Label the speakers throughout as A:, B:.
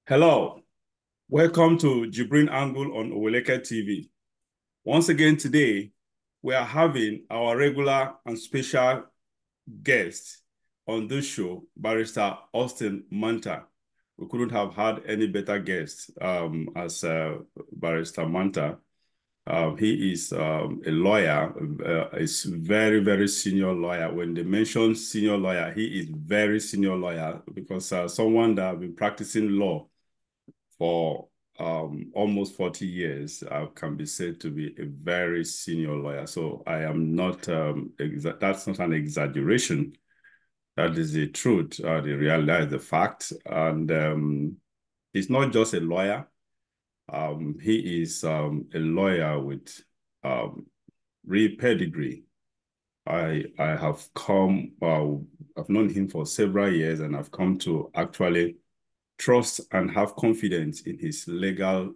A: Hello, welcome to JIBRIN Angle on Oweleke TV. Once again today, we are having our regular and special guest on this show, Barrister Austin Manta. We couldn't have had any better guest as Barrister Manta. He is a lawyer, a very, very senior lawyer. When they mention senior lawyer, he is very senior lawyer because someone that has been practicing law for almost 40 years, can be said to be a very senior lawyer. So I am not, that's not an exaggeration. That is the truth, the reality, the fact. And he's not just a lawyer. He is a lawyer with real pedigree. I have come, I've known him for several years, and I've come to actually trust and have confidence in his legal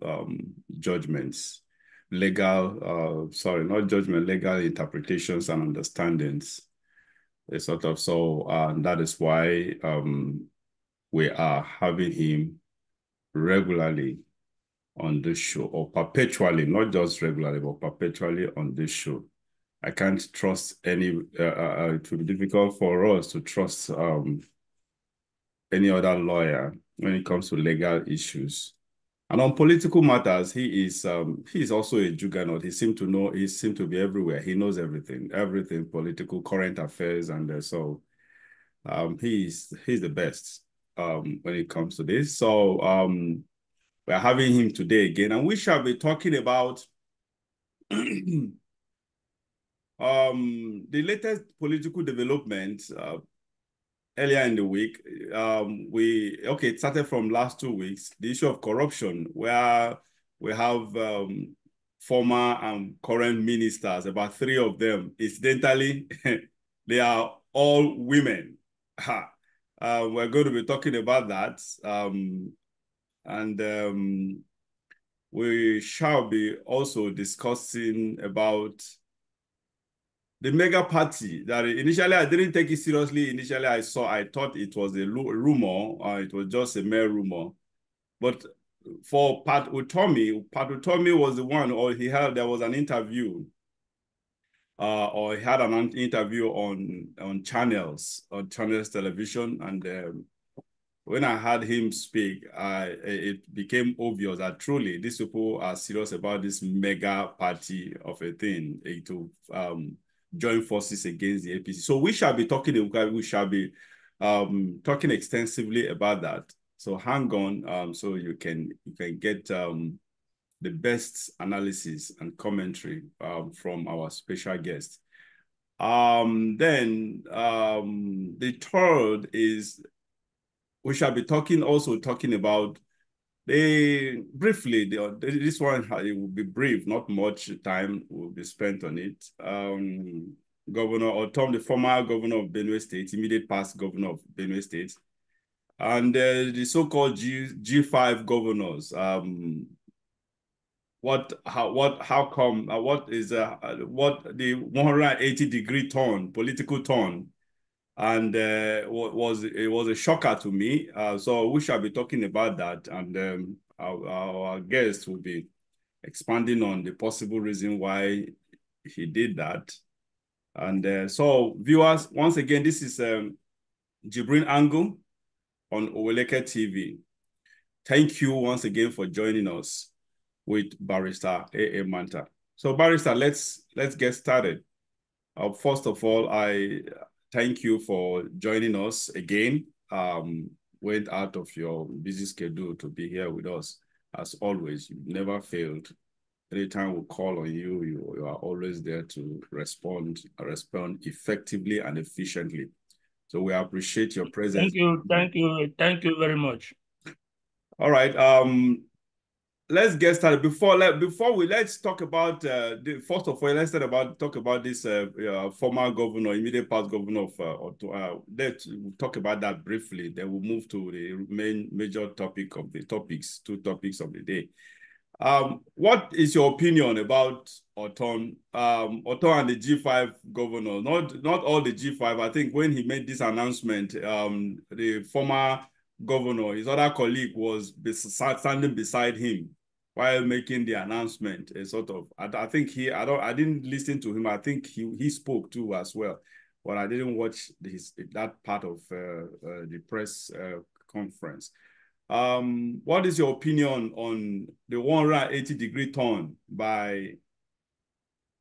A: judgments, not judgment, legal interpretations and understandings. That is why we are having him regularly on this show, or perpetually, not just regularly, but perpetually on this show. I can't trust any, it will be difficult for us to trust any other lawyer when it comes to legal issues. And on political matters, he is also a juggernaut. He seems to be everywhere. He knows everything, political, current affairs, and he's the best when it comes to this. So we're having him today again, and we shall be talking about the latest political development earlier in the week. It started from last 2 weeks, the issue of corruption, where we have former and current ministers, about 3 of them. Incidentally, they are all women. We're going to be talking about that. We shall be also discussing about the mega party that initially I didn't take it seriously. Initially, I thought it was a rumor. It was just a mere rumor. But for Pat Utomi was the one, there was an interview, or he had an interview on channels television. And when I heard him speak, it became obvious that truly these people are serious about this mega party of a thing to join forces against the APC. So we shall be talking extensively about that. So hang on, so you can get the best analysis and commentary from our special guest. Then the third is we shall be talking about briefly, this one, it will be brief, not much time will be spent on it. Governor Otom, the former governor of Benue State, immediate past governor of Benue State, and the so-called G5 governors. What is what the 180-degree turn, political turn, and it was a shocker to me. So we shall be talking about that, and our guest will be expanding on the possible reason why he did that. And so viewers, once again, this is JIBRIN Angle on Oweleke TV. Thank you once again for joining us with Barrister A.A. Manta. So Barrister, let's get started. First of all, I thank you for joining us again. Went out of your busy schedule to be here with us. As always, you never failed. Anytime we call on you, you are always there to respond effectively and efficiently. So we appreciate your presence.
B: Thank you very much.
A: All right. Let's get started. Let's talk about first of all, let's talk about this former governor, immediate past governor of let's talk about that briefly. Then we'll move to the major topic of the two topics of the day. What is your opinion about Oton and the G5 governor? Not all the G5. I think when he made this announcement, the former governor, his other colleague was standing beside him while making the announcement. A sort of, I think I didn't listen to him. I think he spoke too as well, but I didn't watch that part of the press conference. What is your opinion on the 180-degree turn by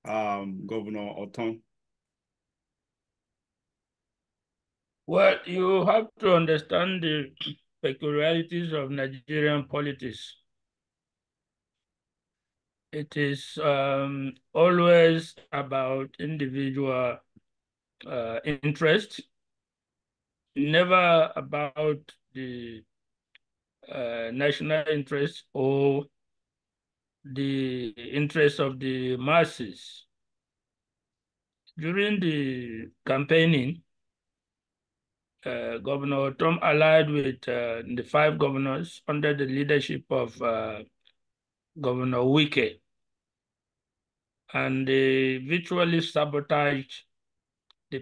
A: Governor Oton?
B: Well, you have to understand the peculiarities of Nigerian politics. It is always about individual interest, never about the national interest or the interest of the masses. During the campaigning, Governor Tom allied with the 5 governors under the leadership of Governor Wike, and they virtually sabotaged the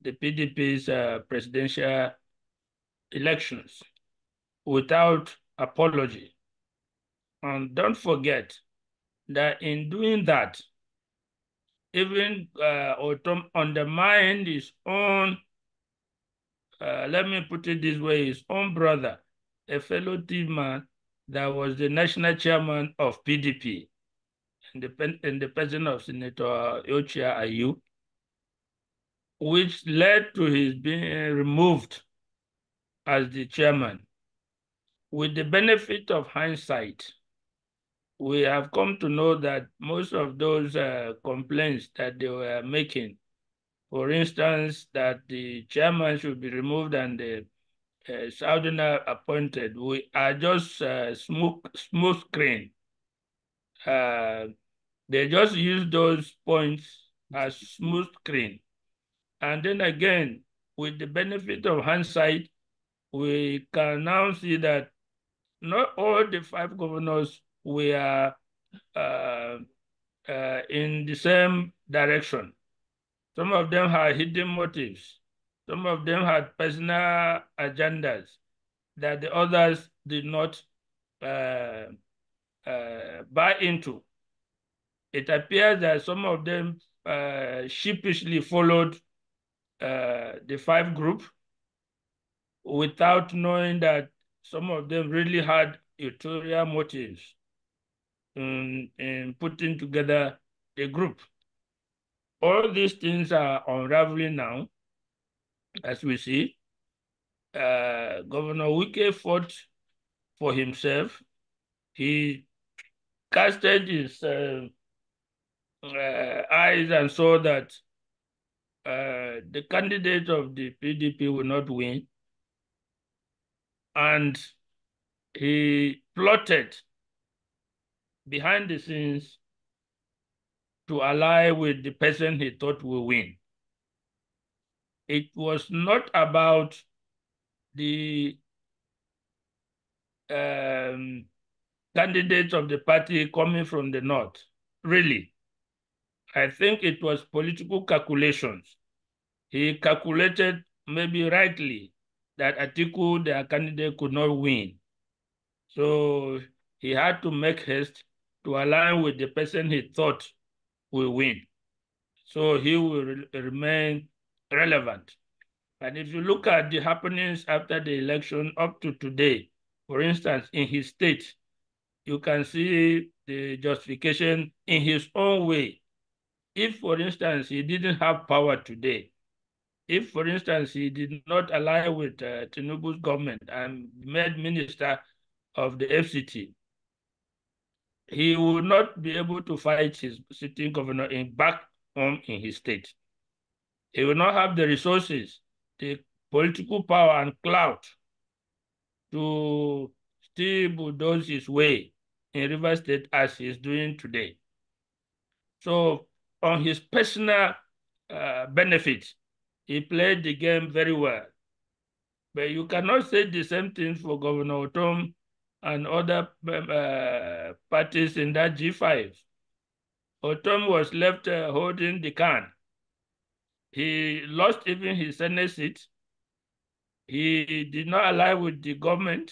B: PDP's presidential elections without apology. And don't forget that in doing that, even Otom undermined his own, let me put it this way, his own brother, a fellow team man that was the national chairman of PDP, in the person of Senator Yochia Ayu, which led to his being removed as the chairman. With the benefit of hindsight, we have come to know that most of those complaints that they were making, for instance, that the chairman should be removed and the Southerner appointed, we are just smooth screen. They just use those points as smooth screen. And then again, with the benefit of hindsight, we can now see that not all the 5 governors were in the same direction. Some of them had hidden motives. Some of them had personal agendas that the others did not buy into. It appears that some of them sheepishly followed the 5 group without knowing that some of them really had ulterior motives in putting together the group. All these things are unraveling now, as we see. Governor Wike fought for himself. He casted his eyes and saw that the candidate of the PDP will not win. And he plotted behind the scenes to ally with the person he thought will win. It was not about the candidates of the party coming from the north, really. I think it was political calculations. He calculated, maybe rightly, that Atiku, their candidate, could not win. So he had to make haste to align with the person he thought will win. So he will remain relevant. And if you look at the happenings after the election up to today, for instance, in his state, you can see the justification in his own way. If, for instance, he didn't have power today, if, for instance, he did not align with Tinubu's government and made minister of the FCT, he would not be able to fight his sitting governor back home in his state. He will not have the resources, the political power and clout to still bulldoze his way in River State as he is doing today. So on his personal benefit, he played the game very well. But you cannot say the same thing for Governor Otom and other parties in that G5. Otom was left holding the can. He lost even his Senate seat. He did not align with the government.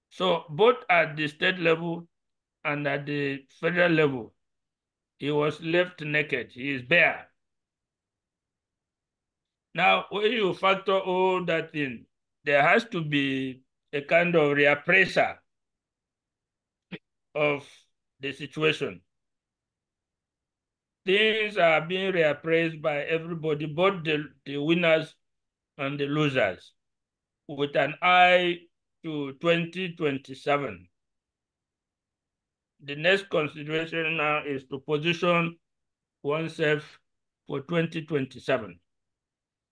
B: So both at the state level and at the federal level, he was left naked. He is bare. Now, when you factor all that in, there has to be a kind of reappraisal of the situation. Things are being reappraised by everybody, both the winners and the losers, with an eye to 2027. The next consideration now is to position oneself for 2027.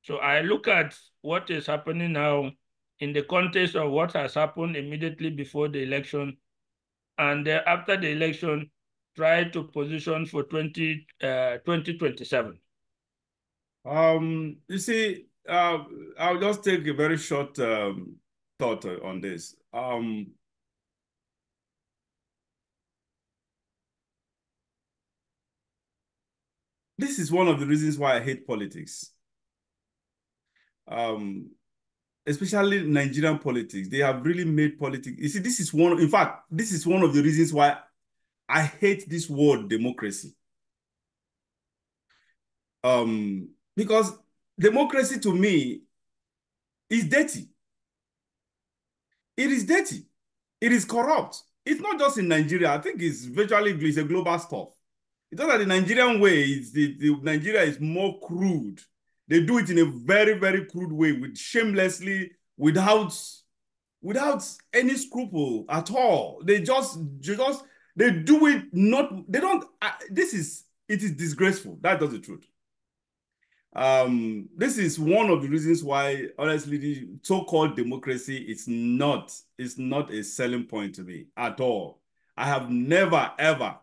B: So I look at what is happening now in the context of what has happened immediately before the election, and after the election, try to position for 2027.
A: You see, I'll just take a very short thought on this. This is one of the reasons why I hate politics. Especially Nigerian politics. They have really made politics. You see, this is one, in fact, this is one of the reasons why I hate this word democracy. Because democracy to me is dirty. It is dirty. It is corrupt. It's not just in Nigeria. I think it's it's a global stuff. It's not that the Nigerian way is the Nigeria is more crude. They do it in a very, very crude way, with shamelessly, without any scruple at all. They do it not, they don't, it is disgraceful. That's the truth. This is one of the reasons why, honestly, the so-called democracy it's not a selling point to me at all. I have never, ever,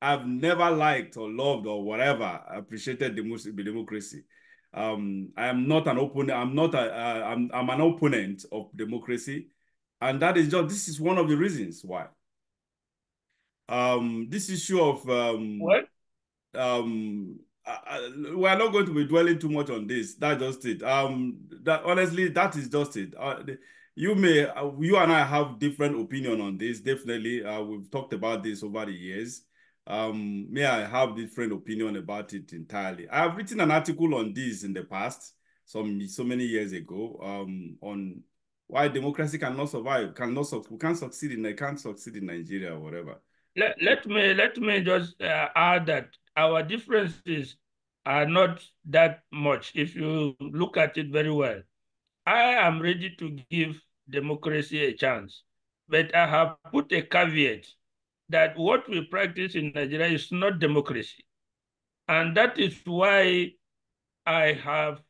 A: I've never liked or loved or whatever appreciated democracy. I am not an opponent. I'm an opponent of democracy, and this is one of the reasons why. This issue of
B: What?
A: we're not going to be dwelling too much on this. That's just it. That honestly, that is just it. You and I have different opinion on this. Definitely, we've talked about this over the years. May I have different opinion about it entirely. I have written an article on this in the past, so many years ago, on why democracy cannot survive, can't succeed in Nigeria or whatever.
B: Let me just add that our differences are not that much if you look at it very well. I am ready to give democracy a chance, but I have put a caveat that what we practice in Nigeria is not democracy. And that is why I have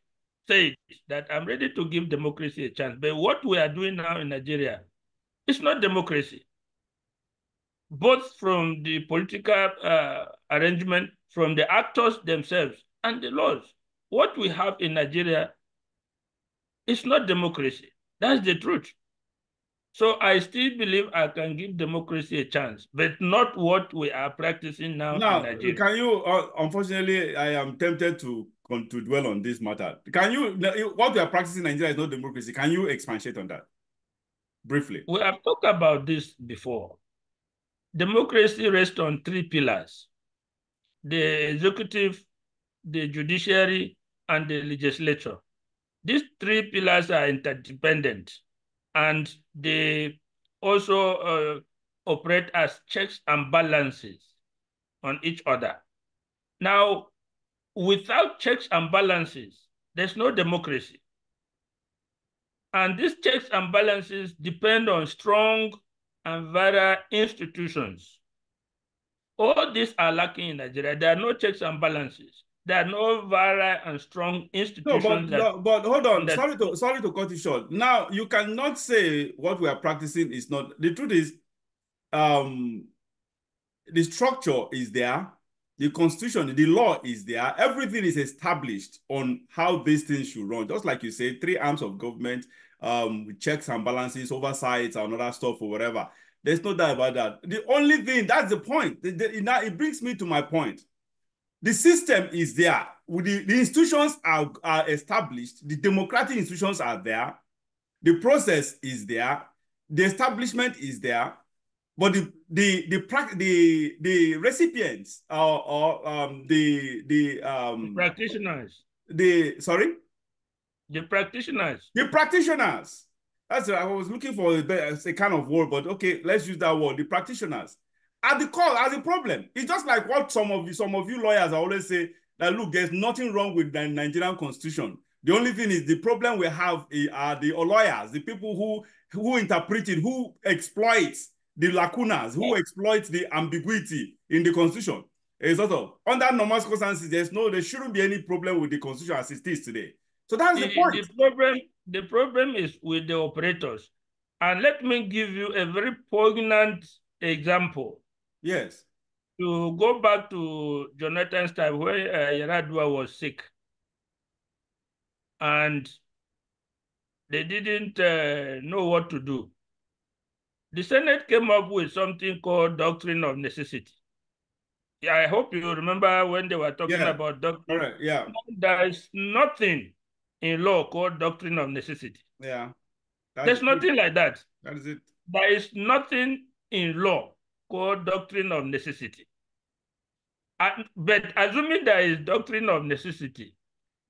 B: said that I'm ready to give democracy a chance. But what we are doing now in Nigeria is not democracy, both from the political arrangement, from the actors themselves, and the laws. What we have in Nigeria is not democracy. That's the truth. So I still believe I can give democracy a chance, but not what we are practicing now in
A: Now,
B: Nigeria.
A: can you, unfortunately, I am tempted to dwell on this matter. Can you, what we are practicing in Nigeria is not democracy. Can you expatiate on that briefly?
B: We have talked about this before. Democracy rests on three pillars: the executive, the judiciary, and the legislature. These three pillars are interdependent, and they also operate as checks and balances on each other. Now, without checks and balances, there's no democracy. And these checks and balances depend on strong and vital institutions. All these are lacking in Nigeria. There are no checks and balances. There are no vital and strong
A: No,
B: institutions
A: but hold on.
B: that
A: Sorry to cut you short. Now, you cannot say what we are practicing is not. The truth is, um, the structure is there, the constitution, the law is there, everything is established on how these things should run. Just like you say, three arms of government, with checks and balances, oversights, and other stuff or whatever. There's no doubt about that. The only thing, that's the point. It brings me to my point. The system is there. The institutions are established. The democratic institutions are there. The process is there. The establishment is there. But the recipients
B: The practitioners.
A: sorry,
B: The practitioners.
A: the practitioners. That's what I was looking for a kind of word, but okay, let's use that word. The practitioners are the cause, are the problem. It's just like what some of you lawyers always say, that look, there's nothing wrong with the Nigerian constitution. The only thing is the problem we have are the lawyers, the people who interpret it, who exploit the lacunas, who exploit the ambiguity in the constitution. It's sort of under normal circumstances, there shouldn't be any problem with the constitution as it is today. So that's the point.
B: The problem is with the operators. And let me give you a very poignant example.
A: Yes.
B: To go back to Jonathan's time where Yaradua was sick. And they didn't know what to do. The Senate came up with something called doctrine of necessity. Yeah, I hope you remember when they were talking about doctrine.
A: Correct. Yeah.
B: There is nothing in law called doctrine of necessity.
A: Yeah.
B: There's nothing like that.
A: That is it.
B: There is nothing in law called doctrine of necessity. But assuming there is doctrine of necessity,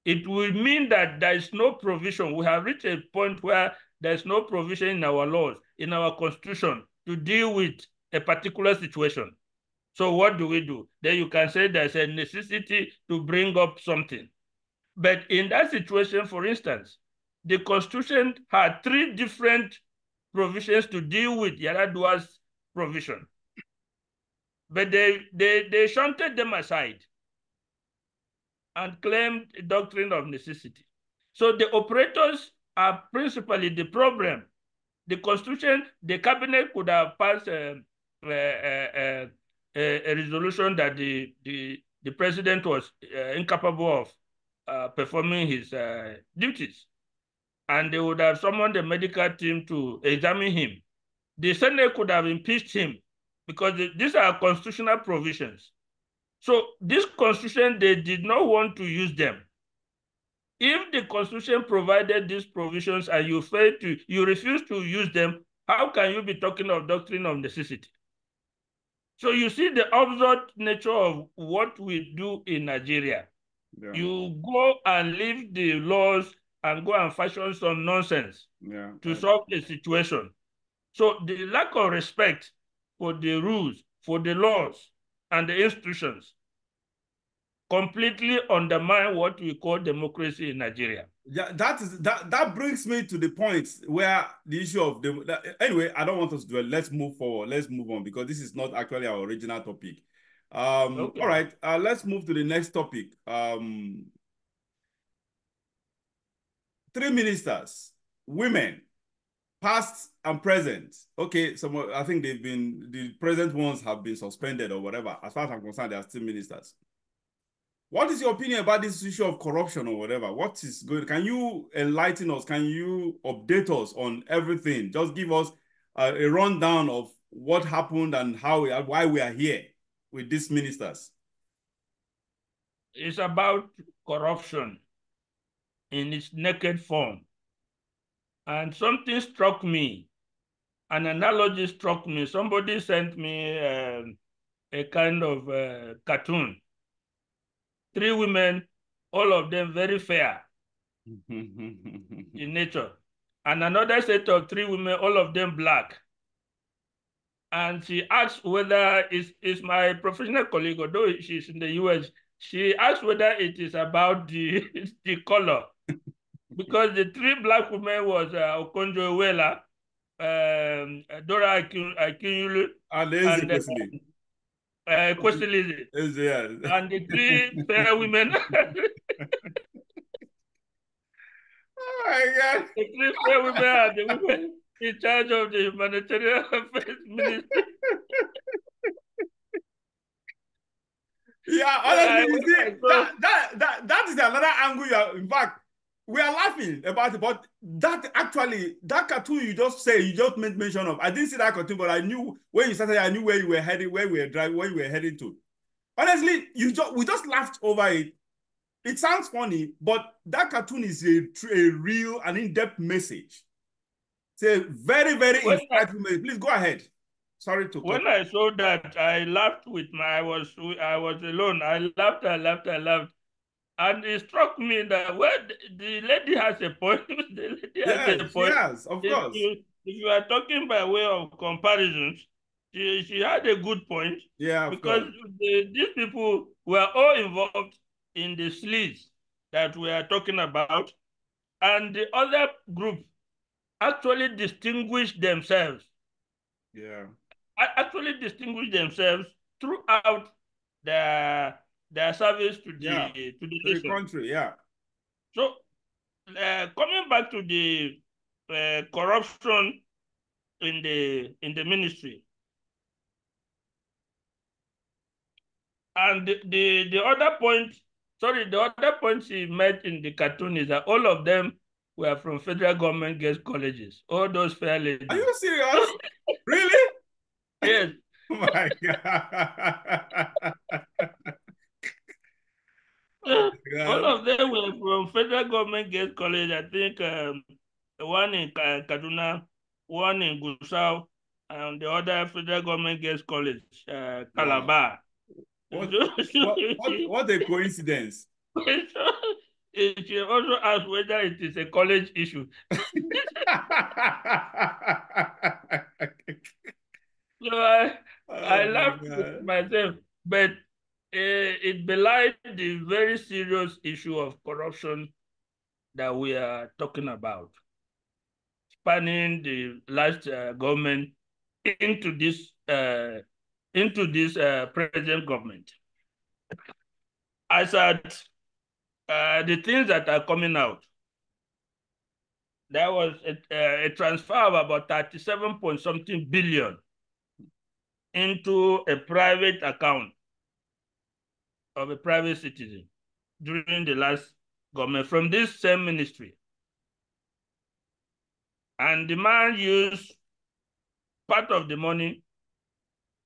B: it will mean that there is no provision. We have reached a point where there is no provision in our laws, in our constitution, to deal with a particular situation. So what do? Then you can say there's a necessity to bring up something. But in that situation, for instance, the Constitution had 3 different provisions to deal with Yaradua's provision. But they shunted them aside and claimed the doctrine of necessity. So the operators are principally the problem. The Constitution, the cabinet could have passed a resolution that the president was incapable of performing his duties. And they would have summoned the medical team to examine him. The Senate could have impeached him because these are constitutional provisions. So this constitution, they did not want to use them. If the constitution provided these provisions and you refuse to use them, how can you be talking of doctrine of necessity? So you see the absurd nature of what we do in Nigeria. Yeah. You go and leave the laws and go and fashion some nonsense to solve the situation. So the lack of respect for the rules, for the laws, and the institutions completely undermine what we call democracy in Nigeria.
A: Yeah, that brings me to the point where the issue of anyway, I don't want us to dwell. Let's move forward. Let's move on because this is not actually our original topic. Okay. All right, let's move to the next topic. 3 ministers, women, past and present. Okay, I think the present ones have been suspended or whatever. As far as I'm concerned, they are still ministers. What is your opinion about this issue of corruption or whatever? What is good? Can you enlighten us? Can you update us on everything? Just give us a rundown of what happened and why we are here with these ministers.
B: It's about corruption in its naked form. And something struck me, an analogy struck me. Somebody sent me a kind of cartoon. 3 women, all of them very fair in nature. And another set of 3 women, all of them black. And she asked whether it's my professional colleague, although she's in the US, she asked whether it is about the color. Because the 3 black women was Okonjo-Iweala, Dora Akinyulu, and Kwesilizi.
A: Yes.
B: And the 3 fair women.
A: Oh my God.
B: The 3 fair women are the women in charge of the humanitarian affairs ministry.
A: Yeah, honestly, that is another angle. In fact, we are laughing about it, but that cartoon you just made mention of. I didn't see that cartoon, but I knew when you started. I knew where you were heading, where you were heading to. Honestly, we just laughed over it. It sounds funny, but that cartoon is a real and in-depth message. It's a very, very insightful message. Please go ahead. Sorry to cut.
B: When I saw that, I laughed with my. I was alone. I laughed. I laughed. I laughed. And it struck me that the lady has a point. The lady has a
A: Yes,
B: point.
A: yes, of course.
B: If you are talking by way of comparisons, she had a good point
A: Yeah, of
B: because
A: course.
B: these people were all involved in the sleaze that we are talking about, and the other group actually distinguished themselves.
A: Yeah.
B: Actually distinguished themselves throughout their their service
A: Yeah.
B: to the
A: To the
B: nation.
A: country, yeah.
B: So coming back to the corruption in the ministry, and the other point, sorry, the other point he made in the cartoon is that all of them were from federal government girls' colleges. All those fair
A: Are
B: ladies.
A: you serious? Really?
B: Yes.
A: Oh my God. Oh
B: All
A: my God.
B: of them were from federal government girls' college. I think one in Kaduna, one in Gusau, and the other federal government girls' college,
A: Wow.
B: Calabar.
A: What what a coincidence.
B: She also asked whether it is a college issue. So I
A: Oh my
B: laughed with
A: God.
B: myself, but it belied the very serious issue of corruption that we are talking about, spanning the last government into this uh, present government. As at the things that are coming out, there was a transfer of about 37 point something billion into a private account of a private citizen during the last government from this same ministry. And the man used part of the money,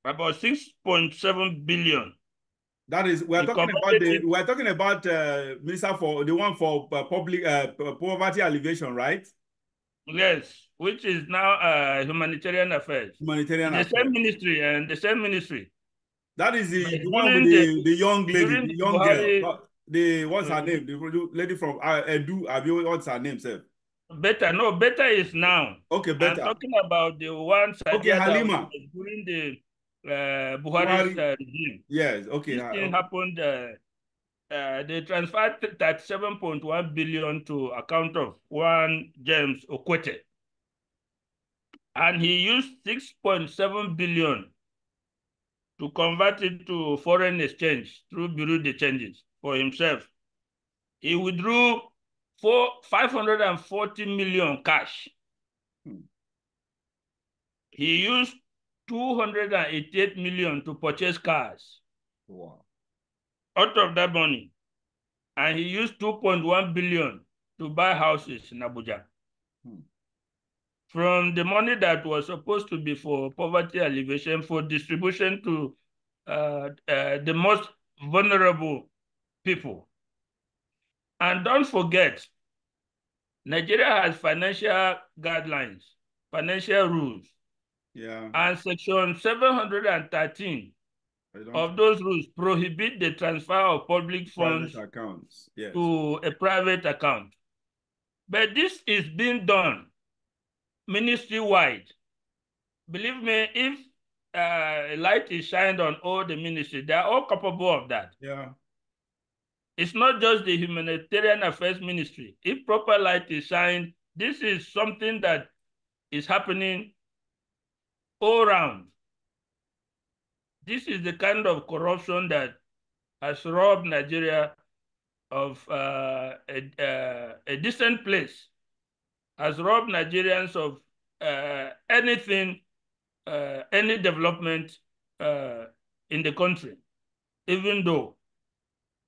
B: about 6.7 billion.
A: That is,
B: He converted it,
A: we're talking about minister for the one for public poverty alleviation, right?
B: yes, which is now humanitarian affairs.
A: Humanitarian
B: The same
A: affairs.
B: ministry and the same ministry.
A: That is
B: But
A: the one with the young lady,
B: during
A: the
B: the
A: young girl.
B: Buhari,
A: The what's her
B: uh,
A: name? The lady from Edu. What's her name, sir?
B: better is now.
A: Okay,
B: I'm
A: better.
B: talking about the one
A: Okay,
B: Sadia that was
A: Halima.
B: during the Buhari's
A: Buhari.
B: regime.
A: Yes. Okay.
B: This thing
A: Okay.
B: happened. They transferred 37.1 billion to account of one James Okwete, and he used 6.7 billion to convert it to foreign exchange through Bureau de Changes for himself. He withdrew 540 million cash.
A: Hmm.
B: He used 288 million to purchase cars.
A: Wow.
B: Out of that money. And he used 2.1 billion to buy houses in Abuja.
A: Hmm.
B: From the money that was supposed to be for poverty alleviation, for distribution to the most vulnerable people. And don't forget, Nigeria has financial guidelines, financial rules,
A: Yeah.
B: and Section 713
A: I don't
B: of those rules prohibit the transfer of public
A: private
B: funds
A: accounts. Yes.
B: to a private account. But this is being done ministry-wide. Believe me, if light is shined on all the ministries, they are all capable of that.
A: Yeah.
B: It's not just the humanitarian affairs ministry. If proper light is shined, this is something that is happening all around. This is the kind of corruption that has robbed Nigeria of a decent place, has robbed Nigerians of anything, any development in the country, even though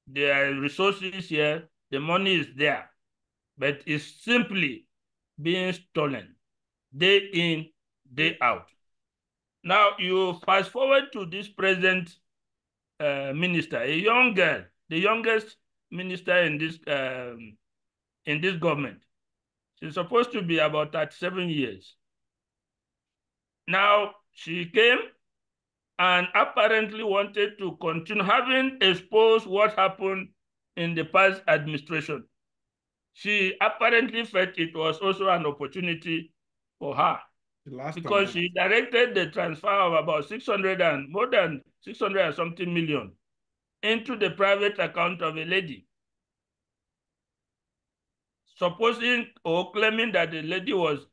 B: there are resources here, the money is there, but it's simply being stolen day in, day out. Now you fast forward to this present minister, a young girl, the youngest minister in this government. She's supposed to be about 37 years. Now she came and apparently wanted to continue, having exposed what happened in the past administration. She apparently felt it was also an opportunity for her because she directed the transfer of about 600 and more than 600 and something million into the private account of a lady, supposing or claiming that the lady was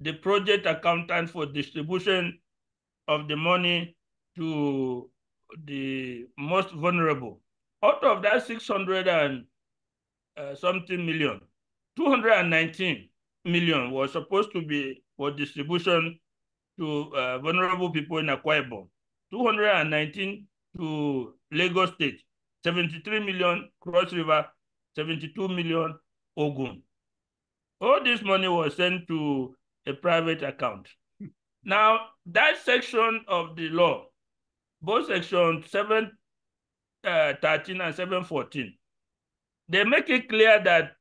B: the project accountant for distribution of the money to the most vulnerable. Out of that 600 and something million, 219 million was supposed to be for distribution to vulnerable people in Akwa Ibom, 219 to Lagos State, 73 million Cross River, 72 million Ogun. All this money was sent to a private account. Now, that section of the law, both section 713 and 714, they make it clear that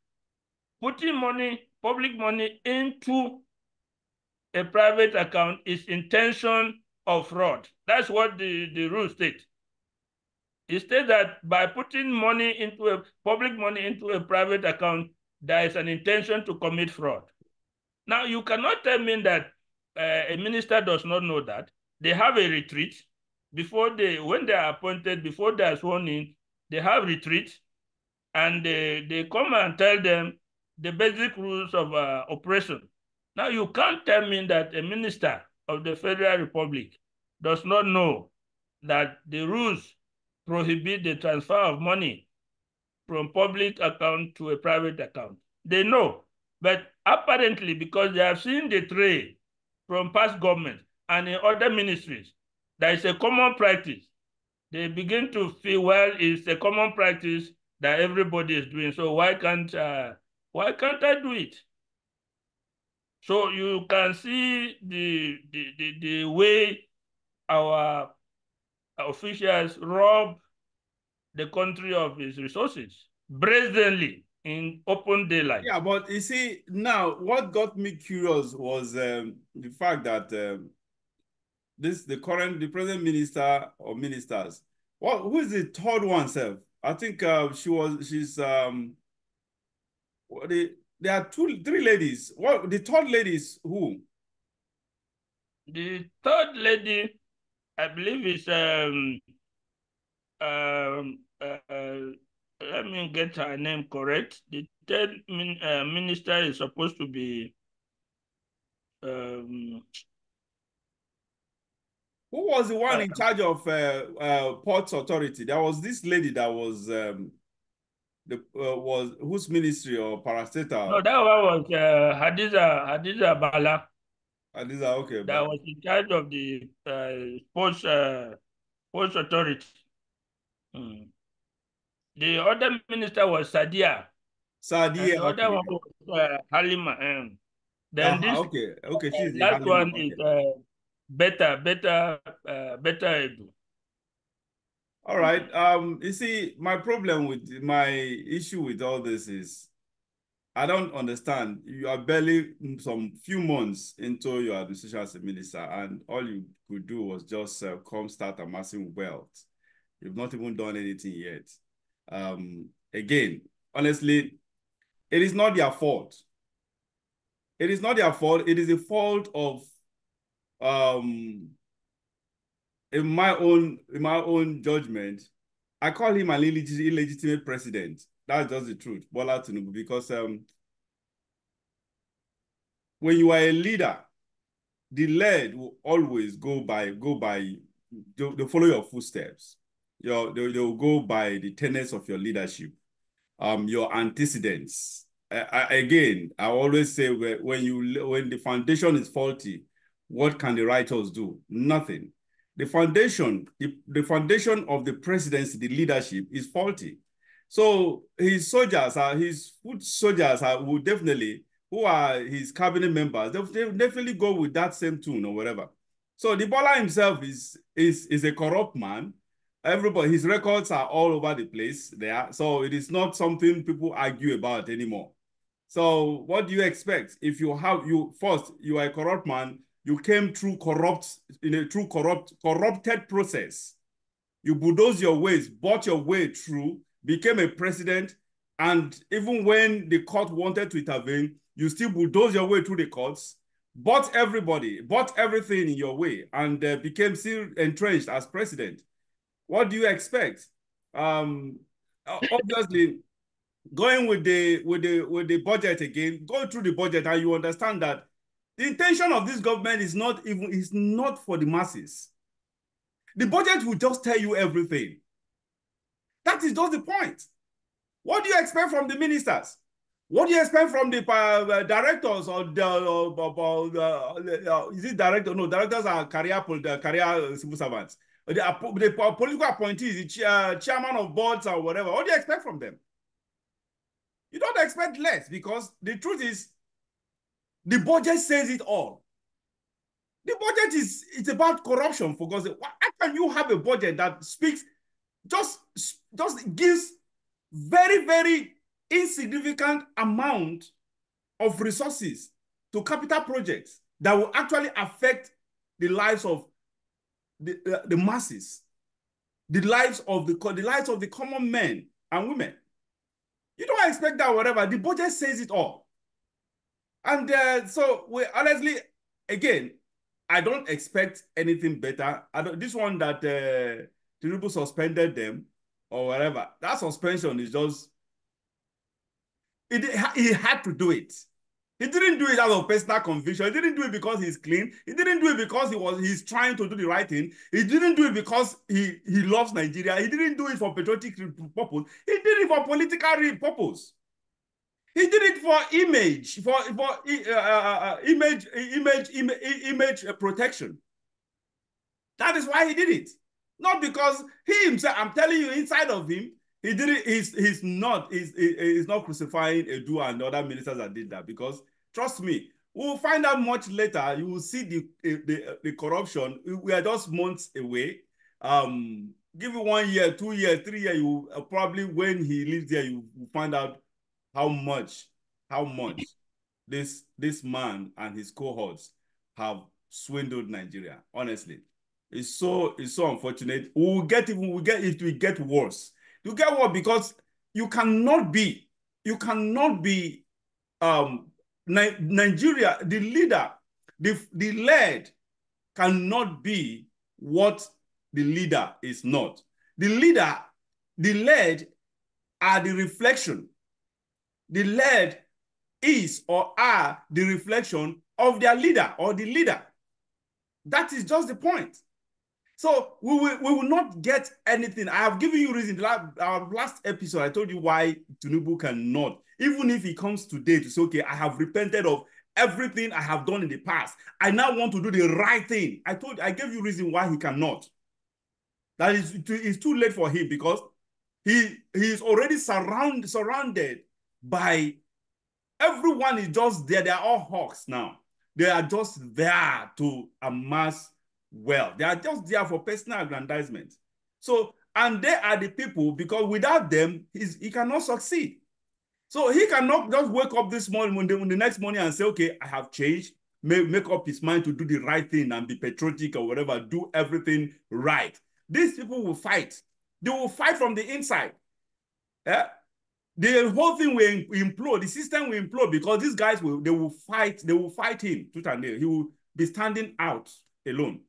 B: putting money, public money into a private account is intention of fraud. That's what the rule states. It states that by putting money into a public money into a private account, there is an intention to commit fraud. Now, you cannot tell me that a minister does not know that. They have a retreat before when they are appointed, before they are sworn in, they have retreat, and they come and tell them the basic rules of operation. Now, you can't tell me that a minister of the Federal Republic does not know that the rules prohibit the transfer of money from public account to a private account. They know, but apparently because they have seen the trade from past governments and in other ministries, there is a common practice. They begin to feel, well, it's a common practice that everybody is doing, so why can't I do it? So you can see the way our officials rob the country of its resources brazenly in open daylight.
A: Yeah, but you see, now what got me curious was the fact that the present minister or ministers, who is the third one, self? I think there are three ladies. What the third lady is who?
B: The third lady, I believe, is let me get her name correct. The third minister is supposed to be
A: who was the one in charge of Ports Authority? There was this lady that was was whose ministry or parastatal?
B: No, that one was Hadiza Bala.
A: Hadiza, okay,
B: that was in charge of the Ports Authority. The other minister was Sadia.
A: Sadia,
B: and the
A: okay.
B: other one was Halima. Then this
A: okay, she's the
B: last
A: Halima,
B: one is Beta Edu.
A: All right. You see, my issue with all this is I don't understand. You are barely some few months into your administration as a minister, and all you could do was just come start amassing wealth. You've not even done anything yet. Again, honestly, it is not their fault. It is not their fault. It is the fault of, in my own judgment, I call him an illegitimate president. That's just the truth, Bola Tinubu, because when you are a leader, the led will always they follow your footsteps. They will go by the tenets of your leadership, your antecedents. Again, I always say when the foundation is faulty, what can the righteous do? Nothing. The foundation of the presidency, the leadership is faulty. So his foot soldiers will definitely, who are his cabinet members, they'll definitely go with that same tune or whatever. So the Bola himself is a corrupt man. everybody, his records are all over the place there. So it is not something people argue about anymore. So what do you expect? If you are a corrupt man, you came through corrupted process. You bulldoze your ways, bought your way through, became a president, and even when the court wanted to intervene, you still bulldoze your way through the courts, bought everybody, bought everything in your way, and became still entrenched as president. What do you expect? Obviously, going with the budget again, go through the budget, and you understand that the intention of this government is not for the masses. The budget will just tell you everything. That is just the point. What do you expect from the ministers? What do you expect from the directors or is it director? No, directors are career civil servants. The political appointees, the chairman of boards or whatever. What do you expect from them? You don't expect less, because the truth is the budget says it all. The budget it's about corruption, for God's sake. How can you have a budget that speaks, just gives very, very insignificant amount of resources to capital projects that will actually affect the lives of the masses, the lives of the common men and women? You don't expect that, whatever. The budget says it all. And so we honestly, again, I don't expect anything better. This one that Tinubu suspended them or whatever, that suspension is just, he had to do it. He didn't do it out of personal conviction. He didn't do it because he's clean. He didn't do it because he's trying to do the right thing. He didn't do it because he loves Nigeria. He didn't do it for patriotic purpose. He did it for political purpose. He did it for image, image protection. That is why he did it. Not because he himself, I'm telling you, inside of him, he did it. He's not crucifying Edu and the other ministers that did that, because trust me, we'll find out much later. You will see the corruption. We are just months away. Give you 1 year, 2 years, 3 years, you probably, when he lives there, you will find out how much this man and his cohorts have swindled Nigeria. Honestly, it's so unfortunate. It will get worse. You get what? Because you cannot be Nigeria, the leader, the led cannot be what the leader is not. The led are the reflection. The led is or are the reflection of their leader or the leader. That is just the point. So we will not get anything. I have given you reason. Our last episode, I told you why Tinubu cannot, even if he comes today to say, okay, I have repented of everything I have done in the past. I now want to do the right thing. I gave you reason why he cannot. That is, it's too late for him, because he is already surrounded by everyone. Is just there. They are all hawks now. They are just there to amass wealth. They are just there for personal aggrandizement. So, and they are the people, because without them, he cannot succeed. So he cannot just wake up this morning, the next morning, and say, okay, I have changed, make up his mind to do the right thing and be patriotic or whatever, do everything right. These people will fight. They will fight from the inside. Yeah? The whole thing will implode. The system will implode, because these guys will fight him tooth and nail. He will be standing out alone.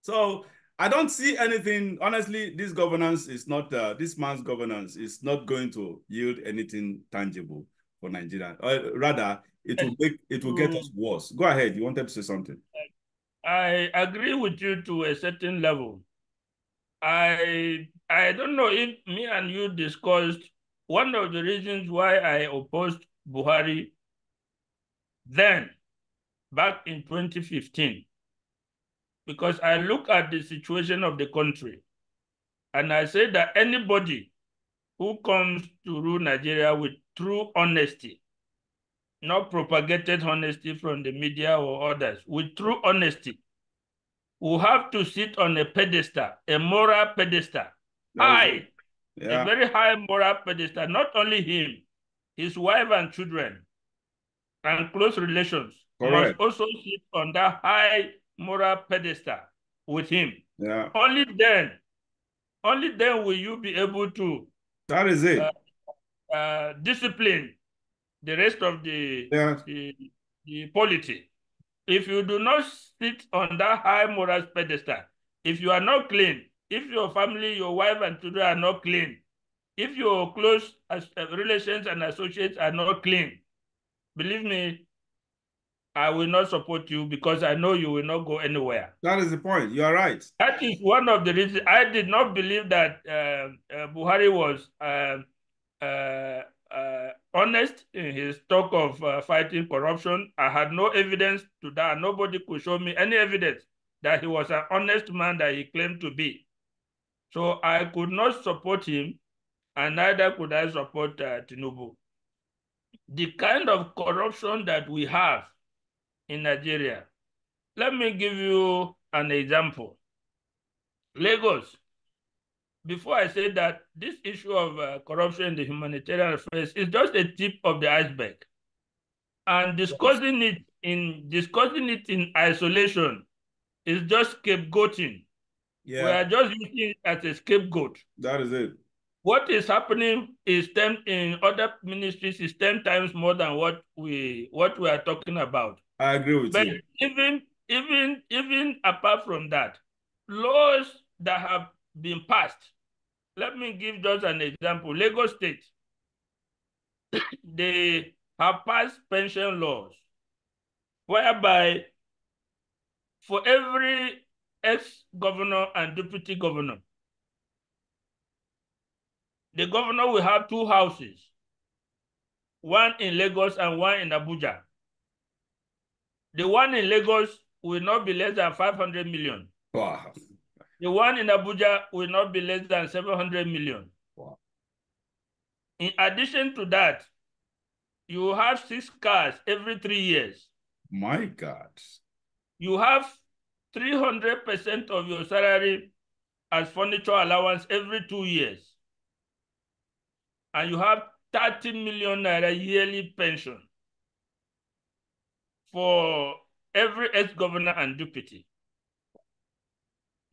A: So I don't see anything. Honestly, this governance is not, this man's governance is not going to yield anything tangible for Nigeria. Or rather, it will get us worse. Go ahead. You wanted to say something.
B: I agree with you to a certain level. I don't know if me and you discussed one of the reasons why I opposed Buhari then, back in 2015, because I look at the situation of the country and I say that anybody who comes to rule Nigeria with true honesty, not propagated honesty from the media or others, with true honesty, will have to sit on a pedestal, a moral pedestal,
A: That is it.
B: high, a
A: Yeah,
B: very high moral pedestal. Not only him, his wife and children and close relations must
A: correct.
B: also sit on that high moral pedestal with him.
A: Yeah,
B: Only then will you be able to
A: that is
B: uh,
A: it.
B: discipline the rest of
A: Yeah,
B: the polity. If you do not sit on that high moral pedestal, if you are not clean, if your family, your wife and children are not clean, if your close relations and associates are not clean, believe me, I will not support you because I know you will not go anywhere.
A: that is the point. You are right.
B: That is one of the reasons I did not believe that Buhari was honest in his talk of fighting corruption. I had no evidence to that. Nobody could show me any evidence that he was an honest man that he claimed to be. So I could not support him, and neither could I support Tinubu. The kind of corruption that we have in Nigeria. Let me give you an example. Lagos. Before I say that, this issue of corruption in the humanitarian affairs is just a tip of the iceberg. And discussing it in isolation is just scapegoating. We
A: Yeah,
B: are just using it as a scapegoat.
A: that is it.
B: What is happening is in other ministries is 10 times more than what we are talking about.
A: I agree with
B: But
A: you.
B: even apart from that, laws that have been passed. Let me give just an example. Lagos State, they have passed pension laws whereby for every ex-governor and deputy governor, the governor will have two houses, one in Lagos and one in Abuja. The one in Lagos will not be less than 500 million.
A: Wow.
B: The one in Abuja will not be less than 700 million.
A: Wow.
B: In addition to that, you have 6 cars every 3 years.
A: My God.
B: You have 300% of your salary as furniture allowance every 2 years. And you have 30 million naira yearly pension for every ex-governor and deputy.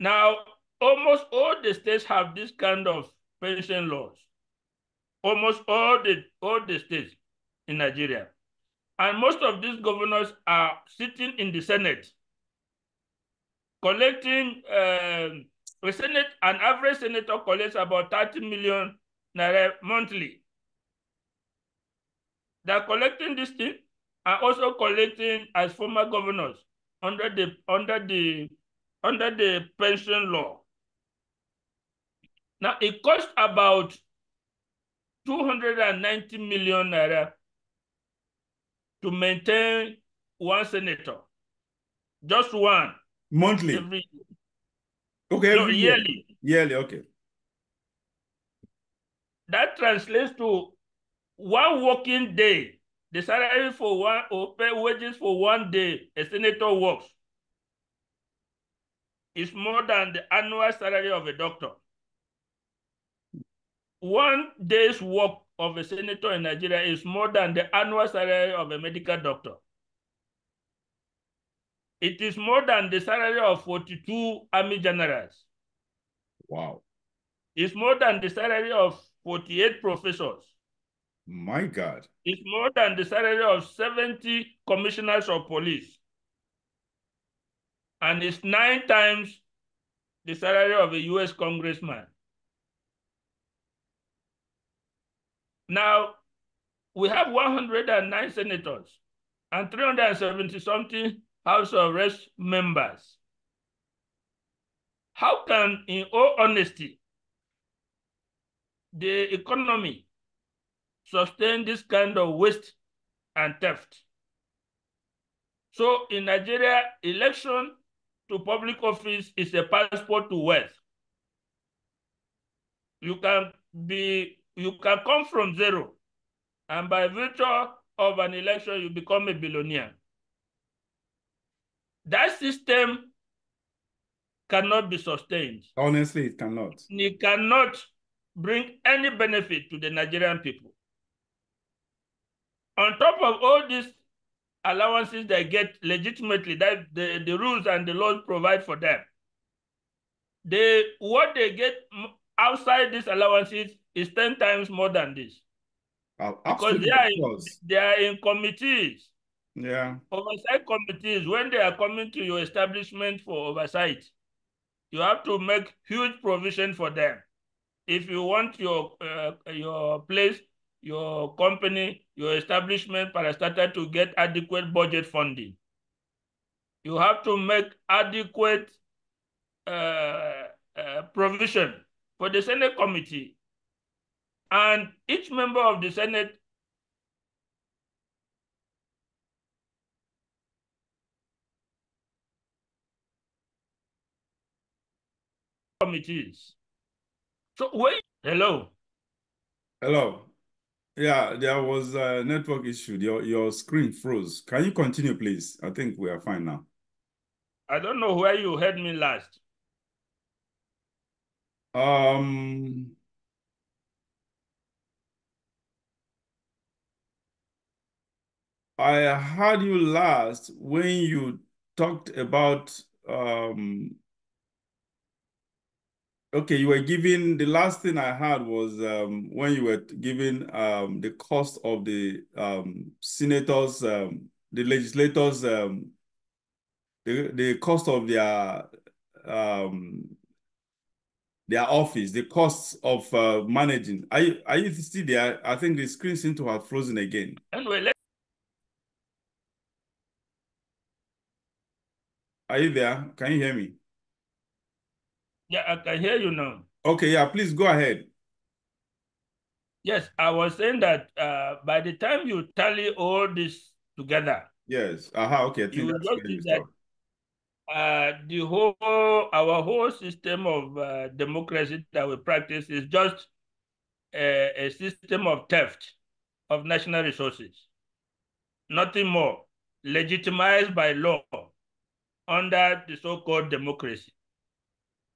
B: Now, almost all the states have this kind of pension laws. Almost all the states in Nigeria. And most of these governors are sitting in the Senate, collecting an average senator collects about 30 million naira monthly. They're collecting this thing and also collecting as former governors under the pension law. Now it costs about 290 million naira to maintain one senator, just one.
A: Monthly.
B: Every year.
A: Okay,
B: No,
A: every year.
B: yearly.
A: Yearly, okay.
B: That translates to one working day. The salary for one or pay wages for one day a senator works is more than the annual salary of a doctor. One day's work of a senator in Nigeria is more than the annual salary of a medical doctor. It is more than the salary of 42 army generals.
A: Wow.
B: It's more than the salary of 48 professors.
A: My God.
B: It's more than the salary of 70 commissioners of police. And it's 9 times the salary of a US congressman. Now, we have 109 senators and 370-something House of Reps members. How can, in all honesty, the economy sustain this kind of waste and theft? So in Nigeria, election to public office is a passport to wealth. You can come from zero, and by virtue of an election, you become a billionaire. That system cannot be sustained.
A: Honestly, it cannot.
B: It cannot bring any benefit to the Nigerian people. On top of all these allowances they get legitimately, that the rules and the laws provide for them, what they get outside these allowances is 10 times more than this. Because
A: Absolutely, of course.
B: they are in committees,
A: Yeah.
B: oversight committees. When they are coming to your establishment for oversight, you have to make huge provision for them. If you want your place, your company, your establishment, parastatal to get adequate budget funding, you have to make adequate provision for the Senate committee. And each member of the Senate committees. So wait, hello.
A: Hello. Yeah, there was a network issue. Your screen froze. Can you continue, please? I think we are fine now.
B: I don't know where you heard me last.
A: I heard you last when you talked about okay, you were giving the last thing I heard was when you were giving the cost of the senators, the legislators, the cost of their office, the costs of managing. Are you still there? I think the screen seems to have frozen again.
B: Anyway,
A: Are you there? Can you hear me?
B: yeah, I can hear you now.
A: Okay, yeah, please go ahead.
B: Yes, I was saying that by the time you tally all this together,
A: Yes. Aha, okay, I
B: you
A: think
B: will
A: that's
B: just
A: where
B: see
A: you
B: that
A: stop.
B: our whole system of democracy that we practice is just a system of theft of national resources. Nothing more, legitimized by law under the so-called democracy.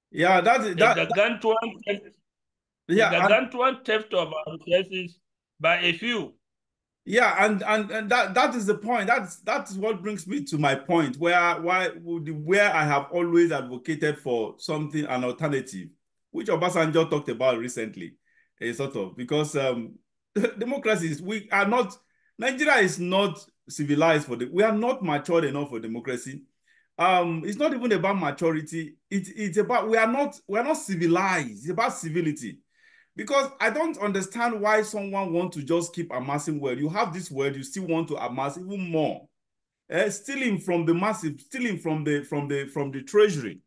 A: Yeah,
B: A gargantuan theft, a
A: yeah, and
B: gargantuan theft of our resources by a few.
A: yeah, and that is the point. That's what brings me to my point where I have always advocated for something, an alternative, which Obasanjo talked about recently, a sort of because democracies, we are not, Nigeria is not civilized we are not matured enough for democracy. It's not even about maturity. It's about we are not civilized. It's about civility. Because I don't understand why someone wants to just keep amassing wealth. You have this wealth, you still want to amass even more. Stealing from the massive, stealing from the treasury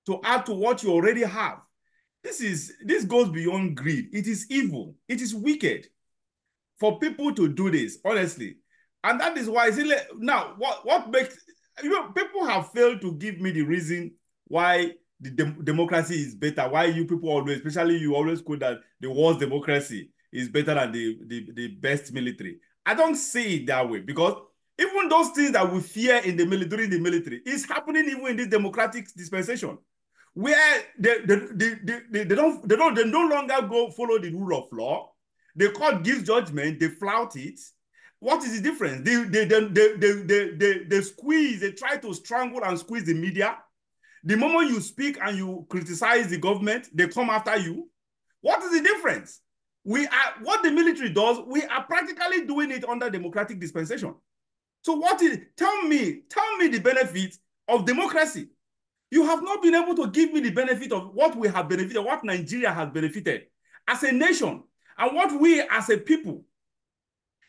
A: to add to what you already have. This goes beyond greed. It is evil. It is wicked for people to do this, honestly. And that is why now what makes people have failed to give me the reason why the democracy is better. Why you people always, especially you always quote that the worst democracy is better than the best military. I don't see it that way because even those things that we fear in the military during the military is happening even in this democratic dispensation, where they no longer go follow the rule of law. The court gives judgment, they flout it. What is the difference? They squeeze, they try to strangle and squeeze the media. The moment you speak and you criticize the government, they come after you. What is the difference? What the military does, we are practically doing it under democratic dispensation. So tell me the benefit of democracy. You have not been able to give me the benefit of what we have benefited, what Nigeria has benefited as a nation, and what we as a people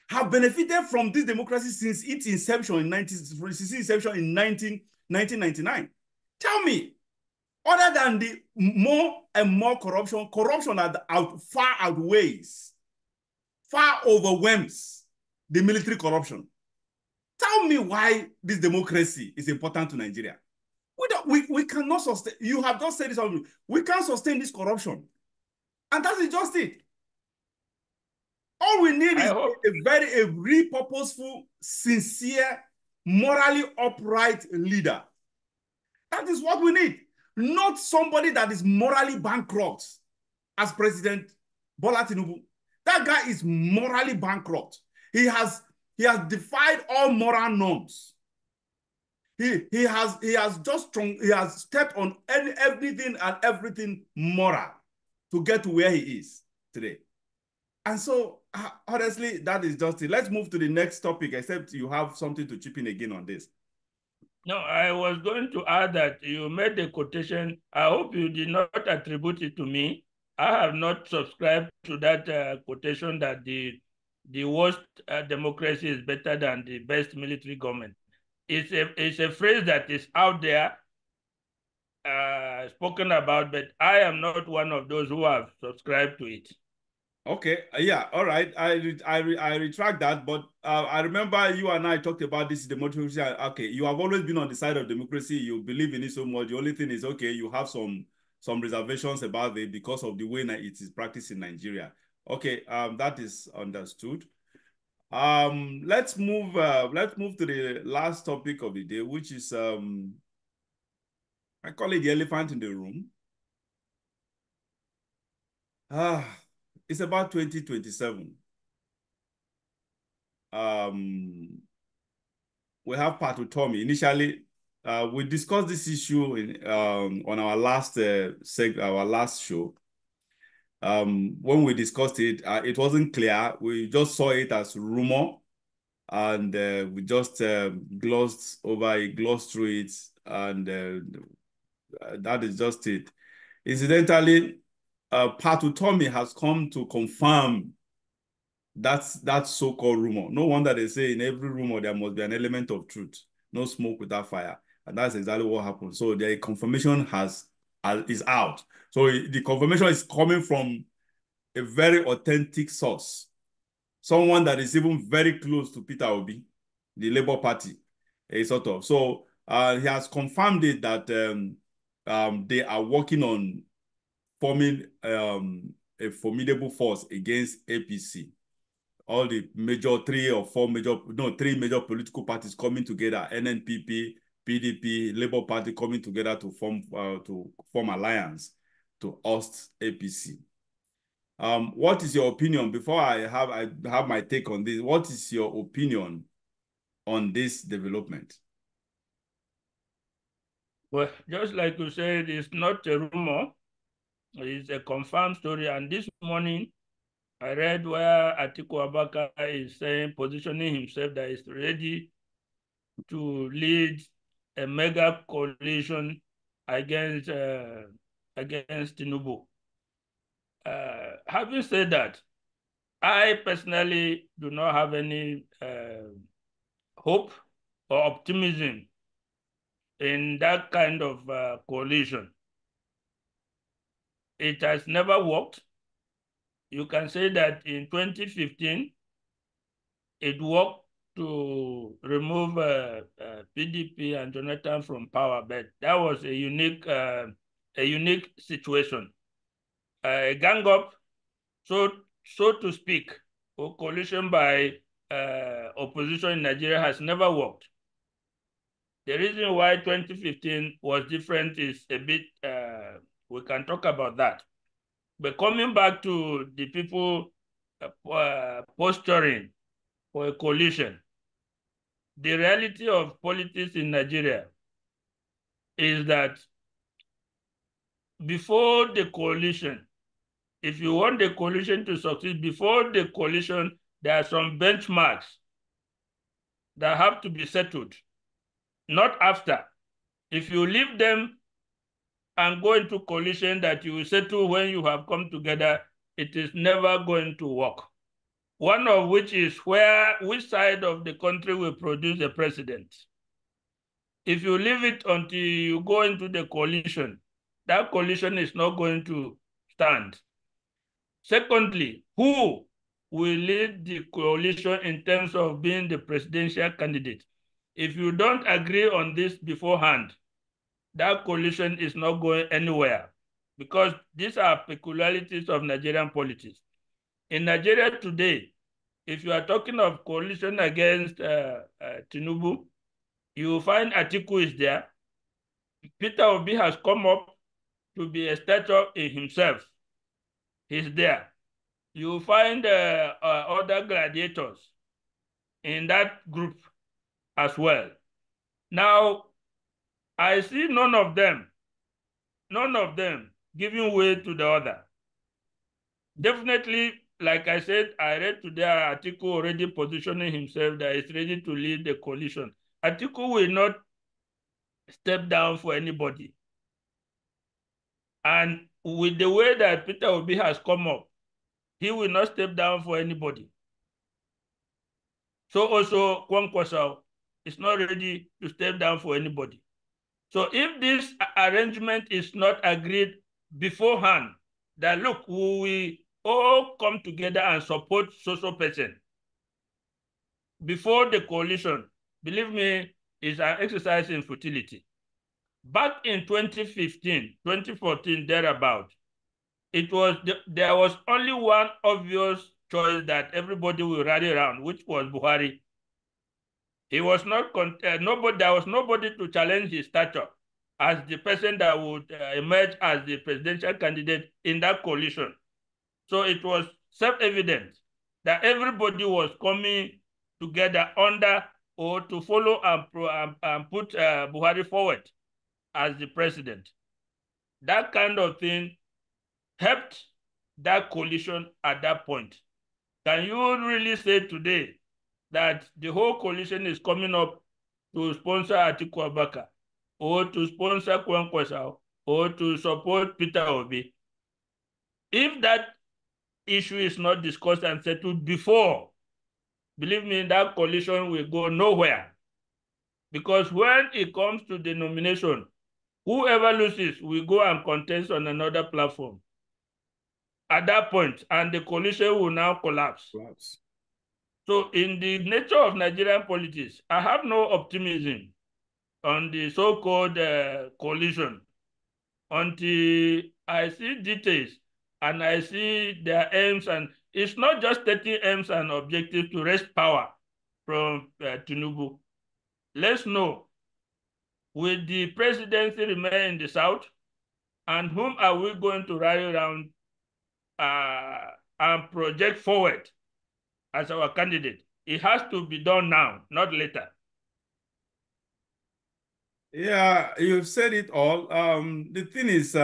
A: have benefited from this democracy since its inception in 1999. Tell me, other than the more and more corruption far outweighs, far overwhelms the military corruption. Tell me why this democracy is important to Nigeria. We cannot sustain, you have just said this, we can't sustain this corruption. And that is just it. All we need is a very purposeful, sincere, morally upright leader. That is what we need. not somebody that is morally bankrupt as President Bola Tinubu. That guy is morally bankrupt. He has defied all moral norms. He has stepped on everything moral to get to where he is today. And so, honestly, that is just it. Let's move to the next topic, except you have something to chip in again on this.
B: No, I was going to add that you made the quotation. I hope you did not attribute it to me. I have not subscribed to that quotation that the worst democracy is better than the best military government. It's a phrase that is out there, spoken about, but I am not one of those who have subscribed to it.
A: Okay, yeah, all right. I retract that, but I remember you and I talked about this democracy. Okay, you have always been on the side of democracy. You believe in it so much. The only thing is, okay, you have some reservations about it because of the way that it is practiced in Nigeria. Okay, that is understood. Let's move to the last topic of the day, which is I call it the elephant in the room. It's about 2027. We have Tommy. Initially, we discussed this issue in on our last show. When we discussed it, it wasn't clear. We just saw it as rumor, and we just glossed through it, and that is just it. Incidentally, Tommy has come to confirm that so-called rumor. No wonder they say in every rumor there must be an element of truth. No smoke without fire. And that's exactly what happened. So the confirmation is out. So the confirmation is coming from a very authentic source. Someone that is even very close to Peter Obi, the Labour Party, a sort of. So he has confirmed it that they are working on forming a formidable force against APC. All the three major political parties coming together, NNPP, PDP, Labour Party coming together to form alliance to oust APC. What is your opinion? Before I have my take on this, what is your opinion on this development?
B: Well, just like you said, it's not a rumor. It's a confirmed story. And this morning, I read where Atiku Abubakar is saying, positioning himself that he's ready to lead a mega coalition against Tinubu. Having said that, I personally do not have any hope or optimism in that kind of coalition. It has never worked. You can say that in 2015, it worked to remove PDP and Jonathan from power, but that was a unique situation. A gang up, so to speak, or coalition by opposition in Nigeria has never worked. The reason why 2015 was different is a bit, we can talk about that. But coming back to the people posturing for a coalition, the reality of politics in Nigeria is that before the coalition, if you want the coalition to succeed, before the coalition, there are some benchmarks that have to be settled, not after. If you leave them and go into coalition that you will settle when you have come together, it is never going to work. One of which is which side of the country will produce a president. If you leave it until you go into the coalition, that coalition is not going to stand. Secondly, who will lead the coalition in terms of being the presidential candidate? If you don't agree on this beforehand, that coalition is not going anywhere, because these are peculiarities of Nigerian politics. In Nigeria today, if you are talking of coalition against Tinubu, you will find Atiku is there, Peter Obi has come up to be a statue in himself. He's there. You find other gladiators in that group as well. Now, I see none of them giving way to the other. Definitely, like I said, I read today an article already positioning himself that he's ready to lead the coalition. Atiku will not step down for anybody. And with the way that Peter Obi has come up, he will not step down for anybody. So also Kwankwaso is not ready to step down for anybody. So if this arrangement is not agreed beforehand, that look, we all come together and support social person before the coalition, believe me, is an exercise in futility. Back in 2015, 2014, thereabout, there was only one obvious choice that everybody will rally around, which was Buhari. He was not nobody. There was nobody to challenge his stature as the person that would emerge as the presidential candidate in that coalition. So it was self-evident that everybody was coming together under or to follow and put Buhari forward as the president. That kind of thing helped that coalition at that point. Can you really say today that the whole coalition is coming up to sponsor Atiku Abubakar or to sponsor Kwankwaso or to support Peter Obi? If that issue is not discussed and settled before, believe me, that coalition will go nowhere. Because when it comes to the nomination, whoever loses will go and contest on another platform at that point, and the coalition will now collapse. So in the nature of Nigerian politics, I have no optimism on the so-called coalition until I see details and I see their aims, and it's not just setting aims and objectives to wrest power from Tinubu. Let's know, will the presidency remain in the South? And whom are we going to rally around and project forward as our candidate? It has to be done now, not later.
A: Yeah, you've said it all. The thing is,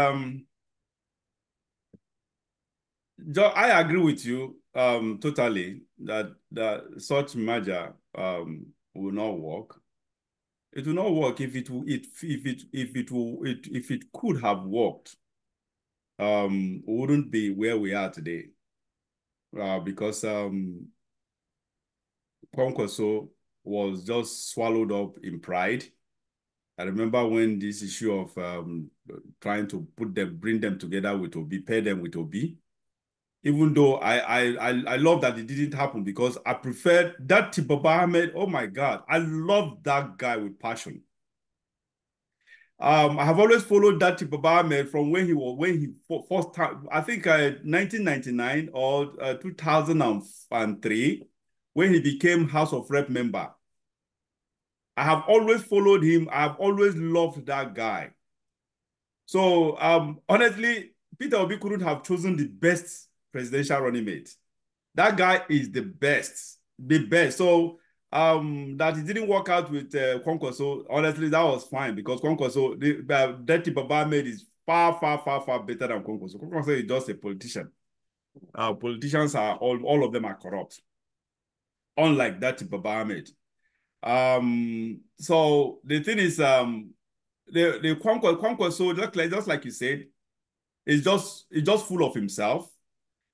A: I agree with you totally that such merger will not work. It will not work if it could have worked. We wouldn't be where we are today. Because Kwankwaso was just swallowed up in pride. I remember when this issue of trying to bring them together with Obi, pair them with Obi. Even though I love that it didn't happen, because I preferred that Tibaba Ahmed. Oh my God, I love that guy with passion. I have always followed that Tibaba Ahmed from when he first time, I think 1999 or 2003, when he became House of Rep member. I have always followed him. I have always loved that guy. So honestly, Peter Obi couldn't have chosen the best presidential running mate. That guy is the best. So that it didn't work out with Kwankwaso, honestly, that was fine, because Kwankwaso, Dirty Baba made is far better than Kwankwaso. Kwankwaso is just a politician. Politicians are all of them are corrupt, unlike Dirty Baba Ahmed. So the thing is, the Kwankwaso, just like you said, is just full of himself.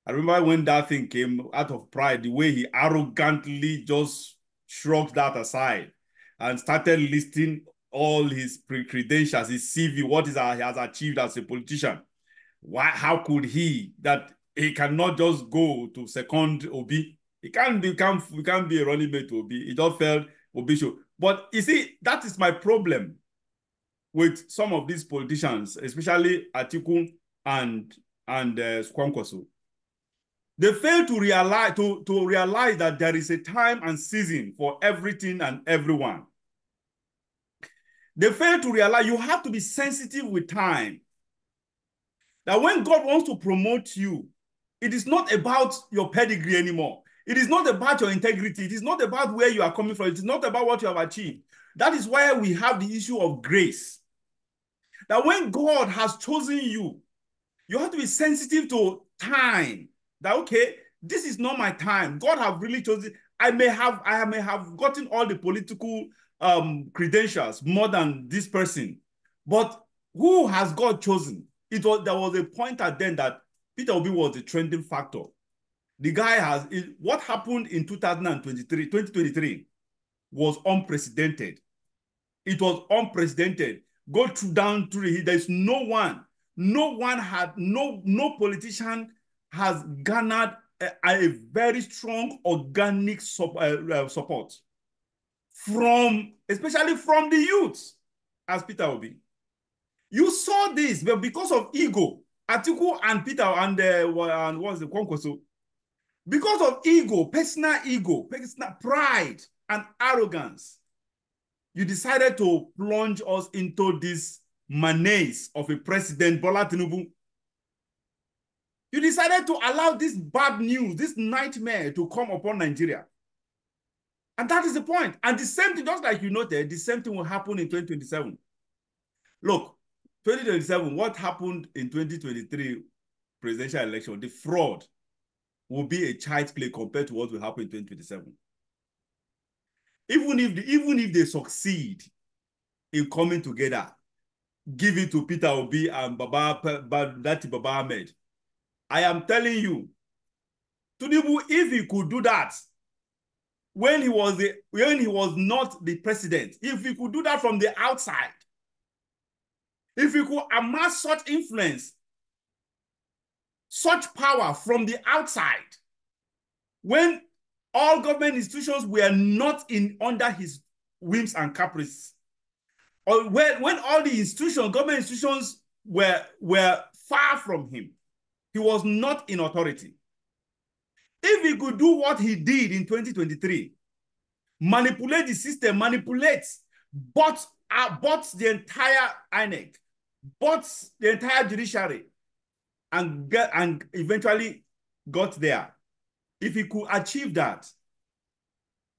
A: I remember when that thing came out of pride, the way he arrogantly just shrugged that aside and started listing all his credentials, his CV, what he has achieved as a politician. How could he cannot just go to second Obi? He can't be a running mate to Obi. He just felt Obi should. But you see, that is my problem with some of these politicians, especially Atiku and Kwankwaso. They fail to realize that there is a time and season for everything and everyone. They fail to realize you have to be sensitive with time. That when God wants to promote you, it is not about your pedigree anymore. It is not about your integrity. It is not about where you are coming from. It is not about what you have achieved. That is why we have the issue of grace. That when God has chosen you, you have to be sensitive to time. That, okay, this is not my time. God have really chosen. I may have gotten all the political credentials more than this person. But who has God chosen? There was a point at then that Peter Obi was the trending factor. The guy what happened in 2023 was unprecedented. It was unprecedented. Go down through there's no politician has garnered a very strong organic support especially from the youth as Peter Obi. You saw this, but because of ego, Atiku and Peter and what's the Kwankwaso, because of ego, personal pride and arrogance, you decided to plunge us into this menace of a president, Bola Tinubu. You decided to allow this bad news, this nightmare to come upon Nigeria. And that is the point. And the same thing, just like you noted, the same thing will happen in 2027. Look, 2027, what happened in 2023 presidential election, the fraud will be a child's play compared to what will happen in 2027. Even if they succeed in coming together, give it to Peter Obi and Baba Ahmed, I am telling you, Tinubu, if he could do that when he was not the president, if he could do that from the outside, if he could amass such influence, such power from the outside, when all government institutions were not under his whims and caprices, or when all the government institutions were far from him, he was not in authority. If he could do what he did in 2023, manipulate the system, bought the entire INEC, bought the entire judiciary, and eventually got there. If he could achieve that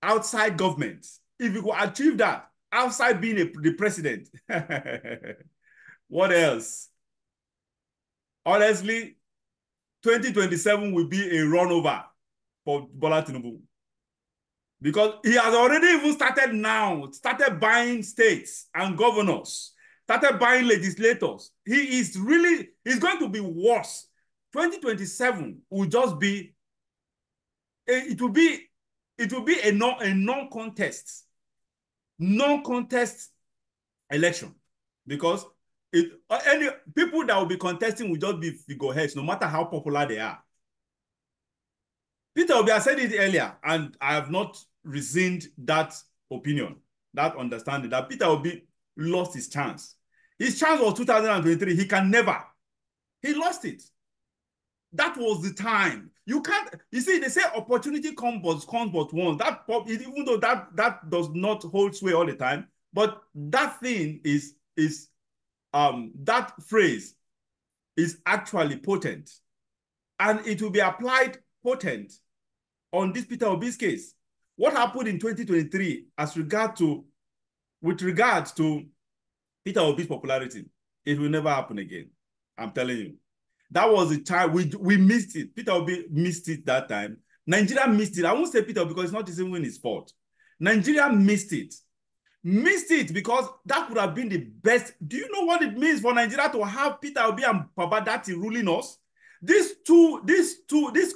A: outside government, if he could achieve that outside being the president, what else? Honestly, 2027 will be a runover for Bola Tinubu. Because he has already even started buying states and governors, started buying legislators. He's going to be worse. 2027 will just be, it will be a non-contest election, because any people that will be contesting will just be figureheads, no matter how popular they are. Peter Obi, I said it earlier, and I have not rescinded that opinion, that understanding, that Peter Obi lost his chance. His chance was 2023. He lost it. That was the time. You see, they say opportunity comes but once. Even though that does not hold sway all the time, but that thing that phrase is actually potent, and it will be applied potent on this Peter Obi's case. What happened in 2023 with regards to Peter Obi's popularity, it will never happen again. I'm telling you. That was the time we missed it. Peter Obi missed it that time. Nigeria missed it. I won't say Peter Obi because it's not even his fault. Nigeria missed it. Missed it because that would have been the best. Do you know what it means for Nigeria to have Peter Obi and Babadati ruling us? This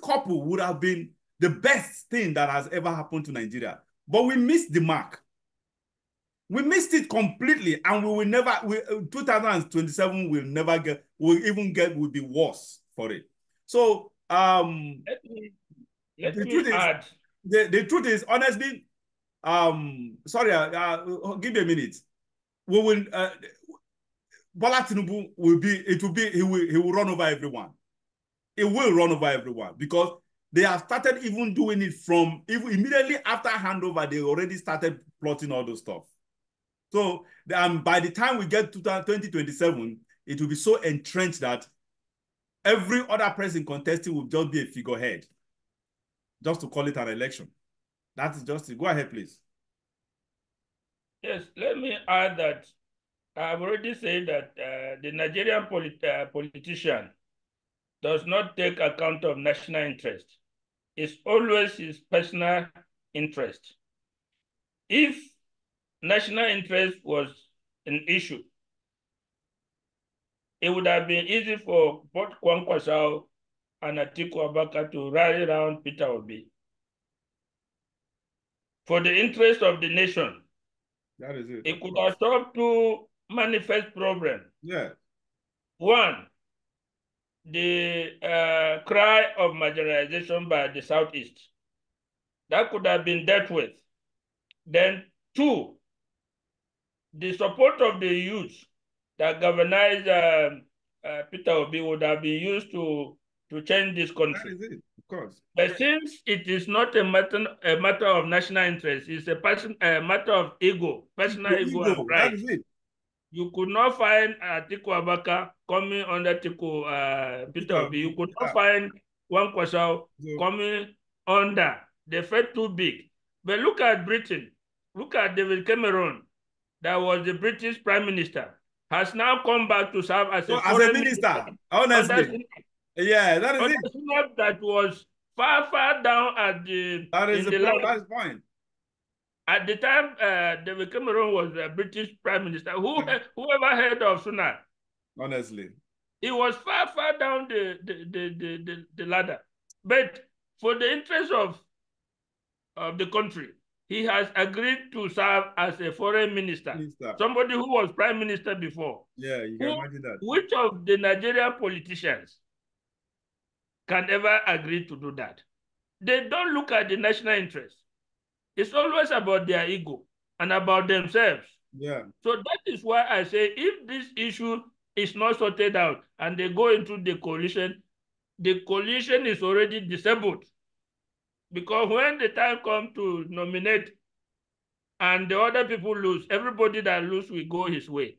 A: couple would have been the best thing that has ever happened to Nigeria. But we missed the mark. We missed it completely, and 2027 will be worse for it. So
B: let me add.
A: The truth is, honestly, sorry, give me a minute. We will Bola Tinubu he will run over everyone. It will run over everyone because they have started even doing it immediately after handover. They already started plotting all those stuff. So by the time we get to 2027, it will be so entrenched that every other person contesting will just be a figurehead, just to call it an election. That is just it. Go ahead, please.
B: Yes, let me add that I've already said that the Nigerian politician does not take account of national interest. It's always his personal interest. If national interest was an issue, it would have been easy for both Kwankwaso and Atiku Abubakar to rally around Peter Obi. For the interest of the nation,
A: that is it.
B: It could have solved two manifest problems.
A: Yeah.
B: One, the cry of marginalization by the Southeast. That could have been dealt with. Then two, the support of the youth that galvanized Peter Obi would have been used to change this country.
A: That is it, of course.
B: But since it is not a matter of national interest, it's a matter of ego, personal ego and pride.
A: That is it.
B: You could not find Atiku Abubakar coming under Peter Obi. You could not find Kwankwaso coming under. They felt too big. But look at Britain. Look at David Cameron, that was the British Prime Minister, has now come back to serve as a
A: minister. Honestly. Yeah, that is it.
B: That was far, far down at the
A: that is the point. That is point.
B: At the time, David Cameron was the British Prime Minister. Whoever heard of Sunak?
A: Honestly.
B: He was far, far down the ladder. But for the interest of the country, he has agreed to serve as a foreign minister. Somebody who was prime minister before.
A: Yeah, you can imagine that.
B: Which of the Nigerian politicians can ever agree to do that? They don't look at the national interest. It's always about their ego and about themselves.
A: Yeah.
B: So that is why I say if this issue is not sorted out and they go into the coalition is already disabled. Because when the time comes to nominate and the other people lose, everybody that loses will go his way.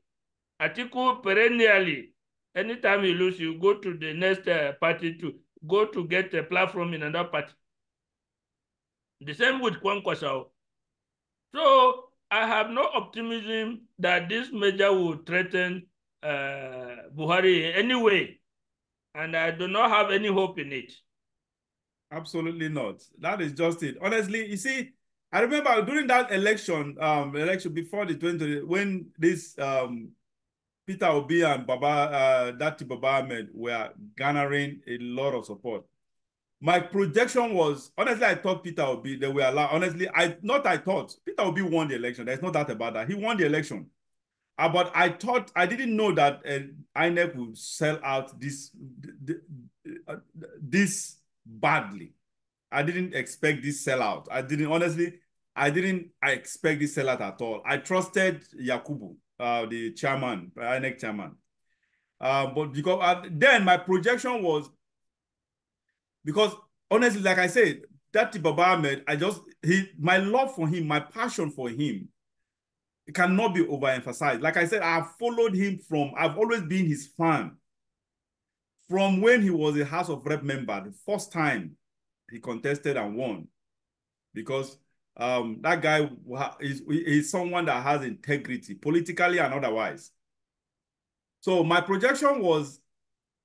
B: Atiku perennially, anytime he loses, you go to the next party to go to get a platform in another party. The same with Kwankwaso. So I have no optimism that this measure will threaten Buhari in any way. And I do not have any hope in it.
A: Absolutely not. That is just it. Honestly, you see, I remember during that election before the 20, when this Peter Obi and Dati Baba Ahmed were garnering a lot of support. My projection was, honestly, I thought Peter Obi, they were allowed. Honestly, I thought Peter Obi won the election. There's no doubt about that. He won the election. But I didn't know that INEC would sell out this badly. I didn't expect this sellout. I didn't expect this sellout at all. I trusted Yakubu, the chairman, INEC chairman. But because then my projection was, because honestly, like I said, that Baba Ahmed, my love for him, my passion for him, it cannot be overemphasized. Like I said, I've followed him I've always been his fan. From when he was a House of Rep member, the first time he contested and won. Because that guy is someone that has integrity, politically and otherwise. So my projection was,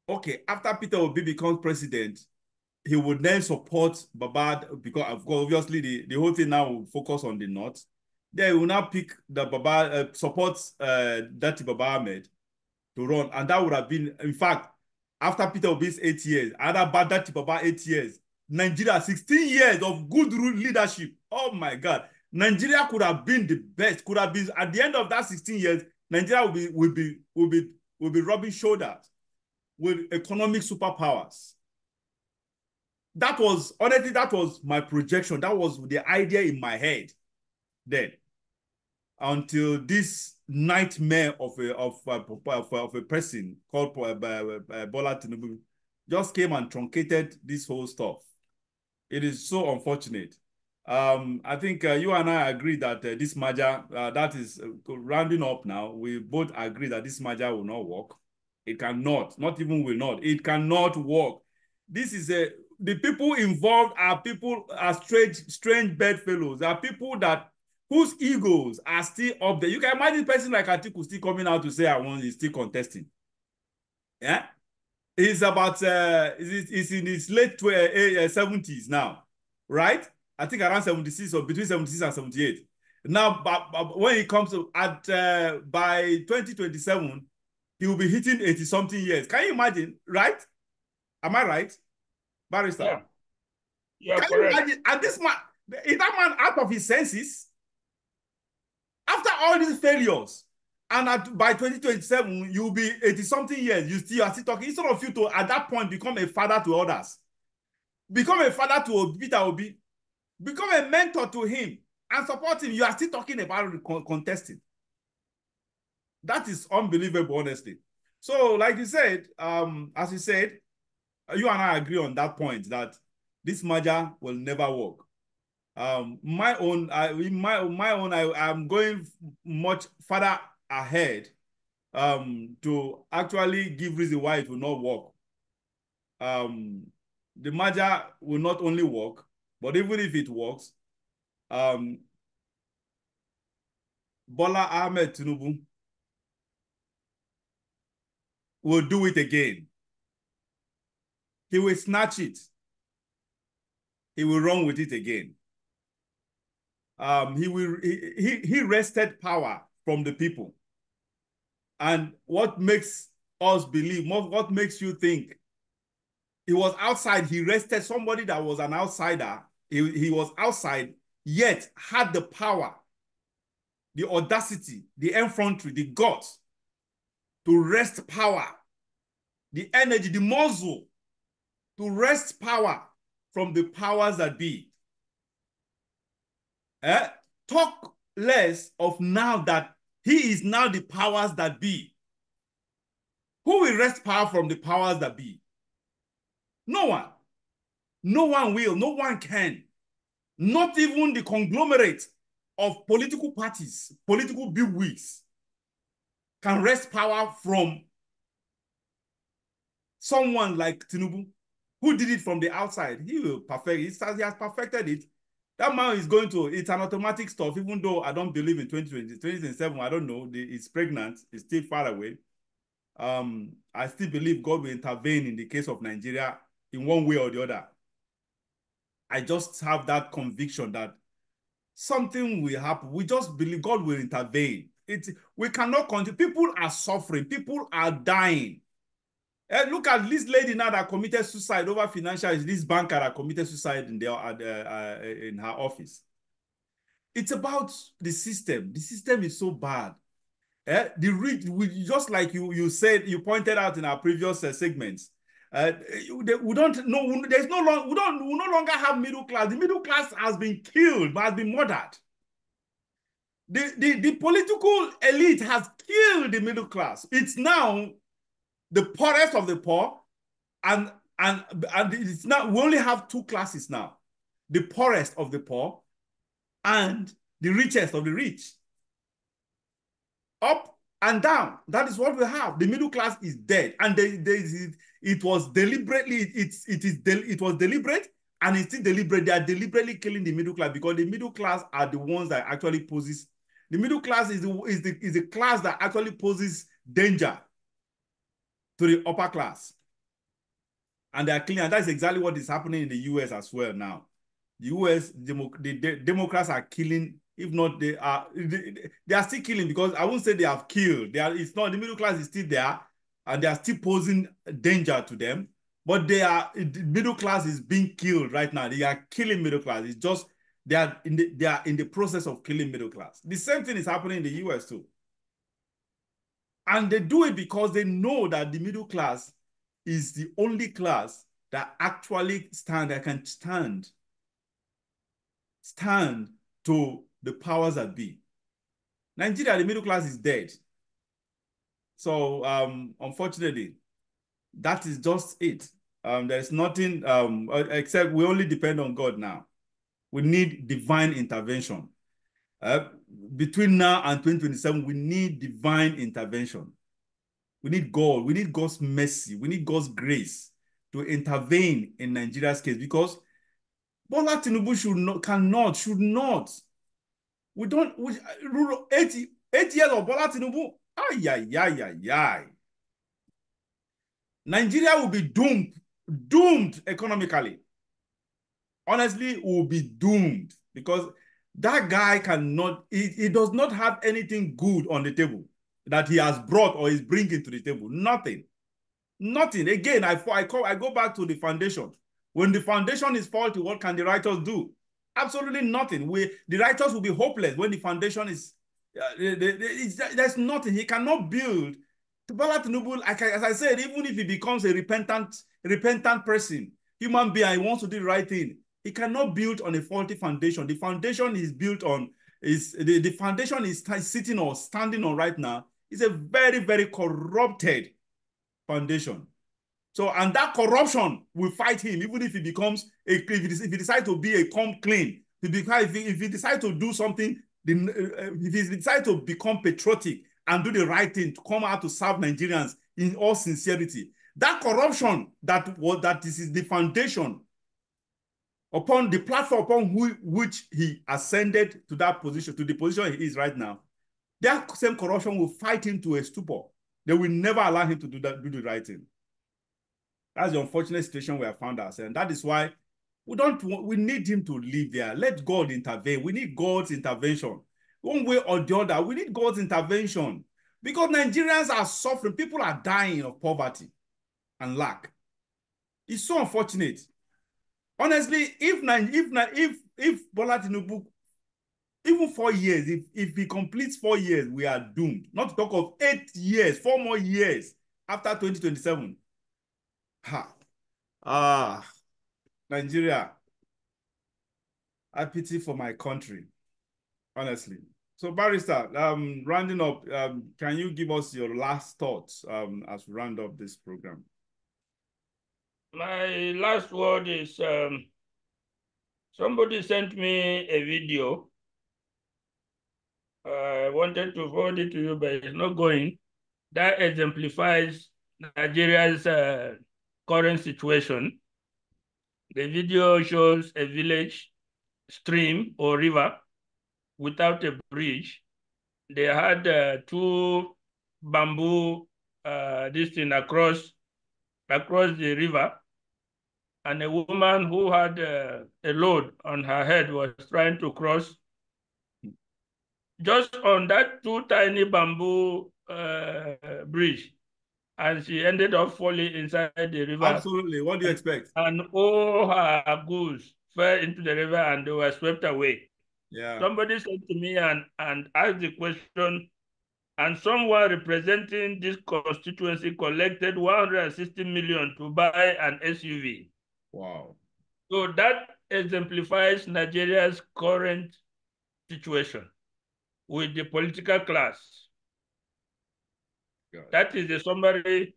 A: okay, after Peter Obi becomes president, he would then support Baba, because of course, obviously the whole thing now will focus on the North. Then he will now pick the Baba, supports Dati Baba Ahmed to run. And that would have been, in fact, after Peter Obi's 8 years, another Dati Baba 8 years, Nigeria, 16 years of good leadership. Oh my God. Nigeria could have been the best, could have been, at the end of that 16 years, Nigeria will be rubbing shoulders with economic superpowers. That was, honestly, that was my projection. That was the idea in my head then. Until this nightmare of a person called Bola Tinubu just came and truncated this whole stuff. It is so unfortunate. I think you and I agree that this merger, that is rounding up now, we both agree that this merger will not work. It cannot, not even will not, it cannot work. This is the people involved are strange bedfellows. They are people that whose egos are still up there. You can imagine a person like Atiku still coming out to say, I want, he's still contesting. Yeah. He's about, he's in his late 70s now, right? I think around 76 or between 76 and 78. Now, when he comes to, by 2027, he will be hitting 80 something years. Can you imagine, right? Am I right, Barrister?
B: Yeah, you're
A: Can you
B: correct.
A: imagine? And this man, is that man out of his senses? After all these failures, and by 2027, you'll be 80 something years, you are still talking, instead of you to, at that point, become a father to others. Become a father to Peter Obi. Become a mentor to him and support him. You are still talking about contesting. That is unbelievable, honestly. So, like you said, as you said, you and I agree on that point that this merger will never work. My own, I'm going much further ahead to actually give reason why it will not work. The merger will not only work, but even if it works, Bola Ahmed Tinubu will do it again. He will snatch it. He will run with it again. He wrested power from the people. And what makes us believe, what makes you think he was outside, he wrested somebody that was an outsider. He was outside, yet had the power, the audacity, the effrontery, the guts to wrest power, the energy, the muscle to wrest power from the powers that be. Talk less of now that he is now the powers that be. Who will wrest power from the powers that be? No one. No one will. No one can. Not even the conglomerate of political parties, political bigwigs can wrest power from someone like Tinubu, who did it from the outside. He will perfect it. He has perfected it. That man is going to, it's an automatic stuff, even though I don't believe in 2027, I don't know, it's pregnant, it's still far away. I still believe God will intervene in the case of Nigeria in one way or the other. I just have that conviction that something will happen. We just believe God will intervene. We cannot continue. People are suffering. People are dying. Look at this lady now that committed suicide over financial. This banker that committed suicide in her office. It's about the system. The system is so bad. The rich, just like you said, you pointed out in our previous segments. We don't know. There's no long. We no longer have middle class. The middle class has been killed, has been murdered. The political elite has killed the middle class. It's now the poorest of the poor, and it's now we only have two classes now: the poorest of the poor and the richest of the rich. Up and down. That is what we have. The middle class is dead, and it was deliberately. It was deliberate, and it's still deliberate. They are deliberately killing the middle class because the middle class are the ones that actually poses. The middle class is the class that actually poses danger to the upper class, and they are killing. And that's exactly what is happening in the U.S. as well now. The U.S. the Democrats are killing. If not, they are still killing because I won't say they have killed. It's not the middle class is still there, and they are still posing danger to them. But the middle class is being killed right now. They are killing middle class. It's just they are in the process of killing middle class. The same thing is happening in the U.S. too, and they do it because they know that the middle class is the only class that actually can stand to the powers that be. Nigeria, the middle class is dead. So unfortunately, that is just it. There's nothing except we only depend on God now. We need divine intervention. Between now and 2027, we need divine intervention. We need God. We need God's mercy. We need God's grace to intervene in Nigeria's case, because Bola Tinubu should not. We don't, 8 years of Bola Tinubu. Nigeria will be doomed economically. Honestly, will be doomed, because that guy he does not have anything good on the table that he has brought or is bringing to the table. Nothing. Again, I go back to the foundation. When the foundation is faulty, what can the writers do? Absolutely nothing. The writers will be hopeless when the foundation is, there's nothing. He cannot build. Bola Tinubu, as I said, even if he becomes a repentant person, human being, he wants to do the right thing, he cannot build on a faulty foundation. The foundation is built on, the foundation is sitting or standing on right now is a very, very corrupted foundation. So, and that corruption will fight him, even if he becomes if he decides to be a come clean, if he decides to do something, if he decides to become patriotic and do the right thing, to come out to serve Nigerians in all sincerity, that corruption that is the foundation upon the platform upon which he ascended to that position, to the position he is right now, that same corruption will fight him to a stupor. They will never allow him to do the right thing. That's the unfortunate situation we have found ourselves. And that is why we need him to live there. Let God intervene. We need God's intervention. One way or the other, we need God's intervention, because Nigerians are suffering. People are dying of poverty and lack. It's so unfortunate. Honestly, if Bola Tinubu, even 4 years, if he completes 4 years, we are doomed. Not to talk of 8 years, 4 more years after 2027. Nigeria, I pity for my country, honestly. So, Barrister, rounding up, can you give us your last thoughts as we round up this program?
B: My last word is, somebody sent me a video. I wanted to forward it to you, but it's not going. That exemplifies Nigeria's current situation. The video shows a village, stream or river without a bridge. They had 2 bamboo this thing across the river, and a woman who had a load on her head was trying to cross. Just on that 2 tiny bamboo bridge, and she ended up falling inside the river.
A: Absolutely. What do you expect?
B: And all her goods fell into the river and they were swept away.
A: Yeah.
B: Somebody said to me and asked the question, and someone representing this constituency collected 160 million to buy an SUV.
A: Wow.
B: So that exemplifies Nigeria's current situation with the political class. God. That is the summary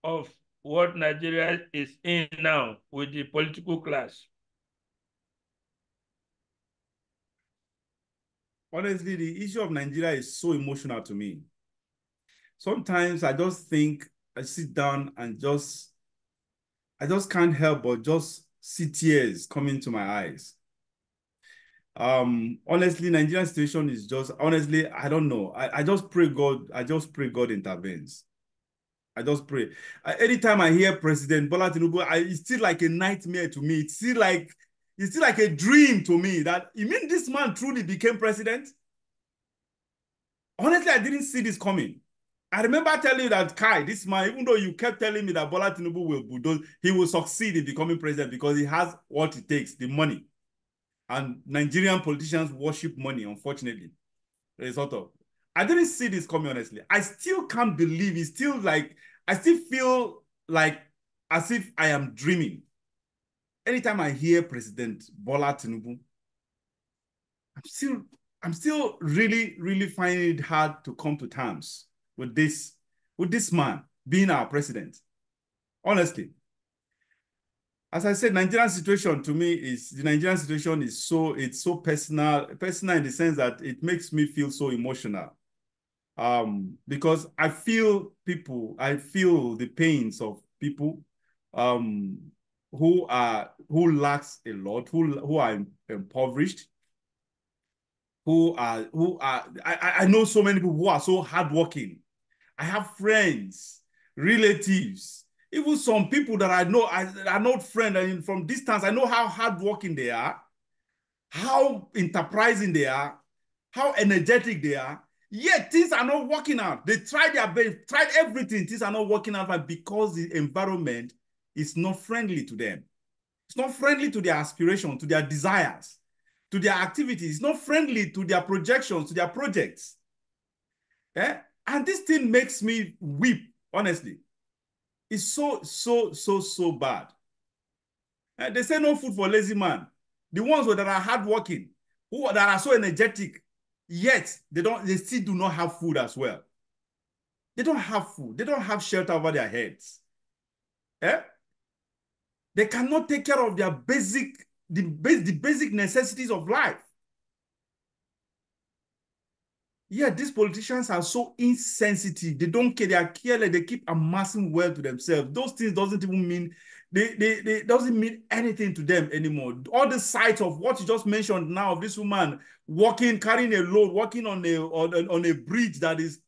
B: of what Nigeria is in now with the political class.
A: Honestly, the issue of Nigeria is so emotional to me. Sometimes I just think, I sit down and I just can't help but just see tears coming to my eyes. Honestly, Nigerian situation is just, honestly, I don't know. I just pray God intervenes. I just pray. Anytime I hear President Bola Tinubu, it's still like a nightmare to me. It's still like a dream to me that, you mean this man truly became president? Honestly, I didn't see this coming. I remember telling you that, Kai, this man, even though you kept telling me that Bola Tinubu he will succeed in becoming president because he has what it takes, the money. And Nigerian politicians worship money, unfortunately. I didn't see this coming, honestly. I still can't believe it's still like, I still feel like as if I am dreaming. Anytime I hear President Bola Tinubu, I'm still really, really finding it hard to come to terms with this man being our president. Honestly. as I said, Nigerian situation to me is the Nigerian situation is it's so personal in the sense that it makes me feel so emotional. Because I feel the pains of people who lacks a lot, who are impoverished, I know so many people who are so hardworking. I have friends, relatives, even some people that I know are not friends. I mean, from distance, I know how hardworking they are, how enterprising they are, how energetic they are. Yet things are not working out. They tried their best, tried everything. Things are not working out, but because the environment is not friendly to them. It's not friendly to their aspirations, to their desires, to their activities. It's not friendly to their projections, to their projects. Eh? And this thing makes me weep, honestly. It's so bad. They say no food for lazy man. The ones that are hardworking, that are so energetic, yet they still do not have food as well. They don't have food. They don't have shelter over their heads. Eh? They cannot take care of their the basic necessities of life. Yeah, these politicians are so insensitive. They don't care. They are careless. They keep amassing wealth to themselves. Those things doesn't even mean they doesn't mean anything to them anymore. All the sight of what you just mentioned now of this woman walking, carrying a load, walking on a bridge that is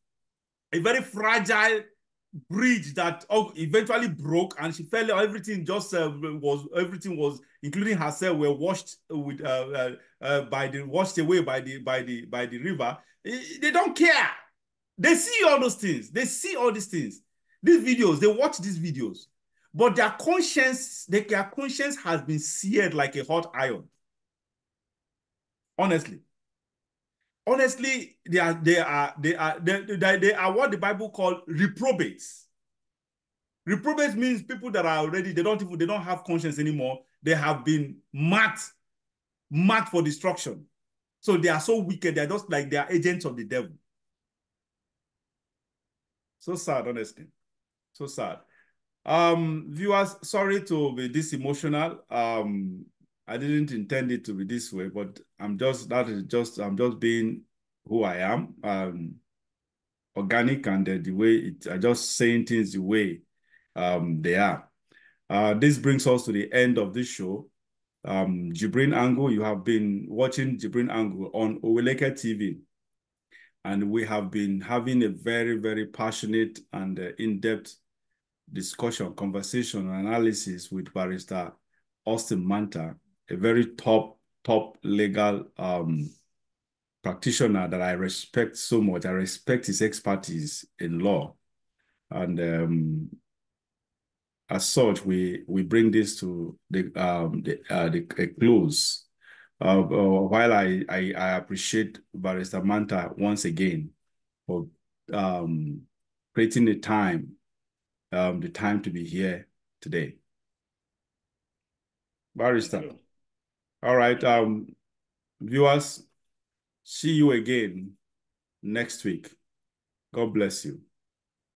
A: a very fragile bridge that eventually broke, and she fell. Everything just everything was, including herself, were washed with washed away by the river. They don't care. They see all those things. They see all these things. These videos. They watch these videos, but their conscience has been seared like a hot iron. Honestly. Honestly, they are what the Bible called reprobates. Reprobates means people that are already, they don't have conscience anymore. They have been marked for destruction. So they are so wicked, they're just like they are agents of the devil. So sad, honestly. So sad. Viewers, sorry to be this emotional. I didn't intend it to be this way, but I'm just being who I am. Organic, and the way I just saying things the way they are. This brings us to the end of this show. JIBRIN Angle, you have been watching JIBRIN Angle on Oweleke TV. And we have been having a very, very passionate and in-depth discussion, conversation, analysis with Barrister Austin Manta, a very top legal practitioner that I respect so much. I respect his expertise in law. And as such, we bring this to a close. While I appreciate Barrister Manta once again for creating the time to be here today. Barrister. All right, viewers, see you again next week. God bless you.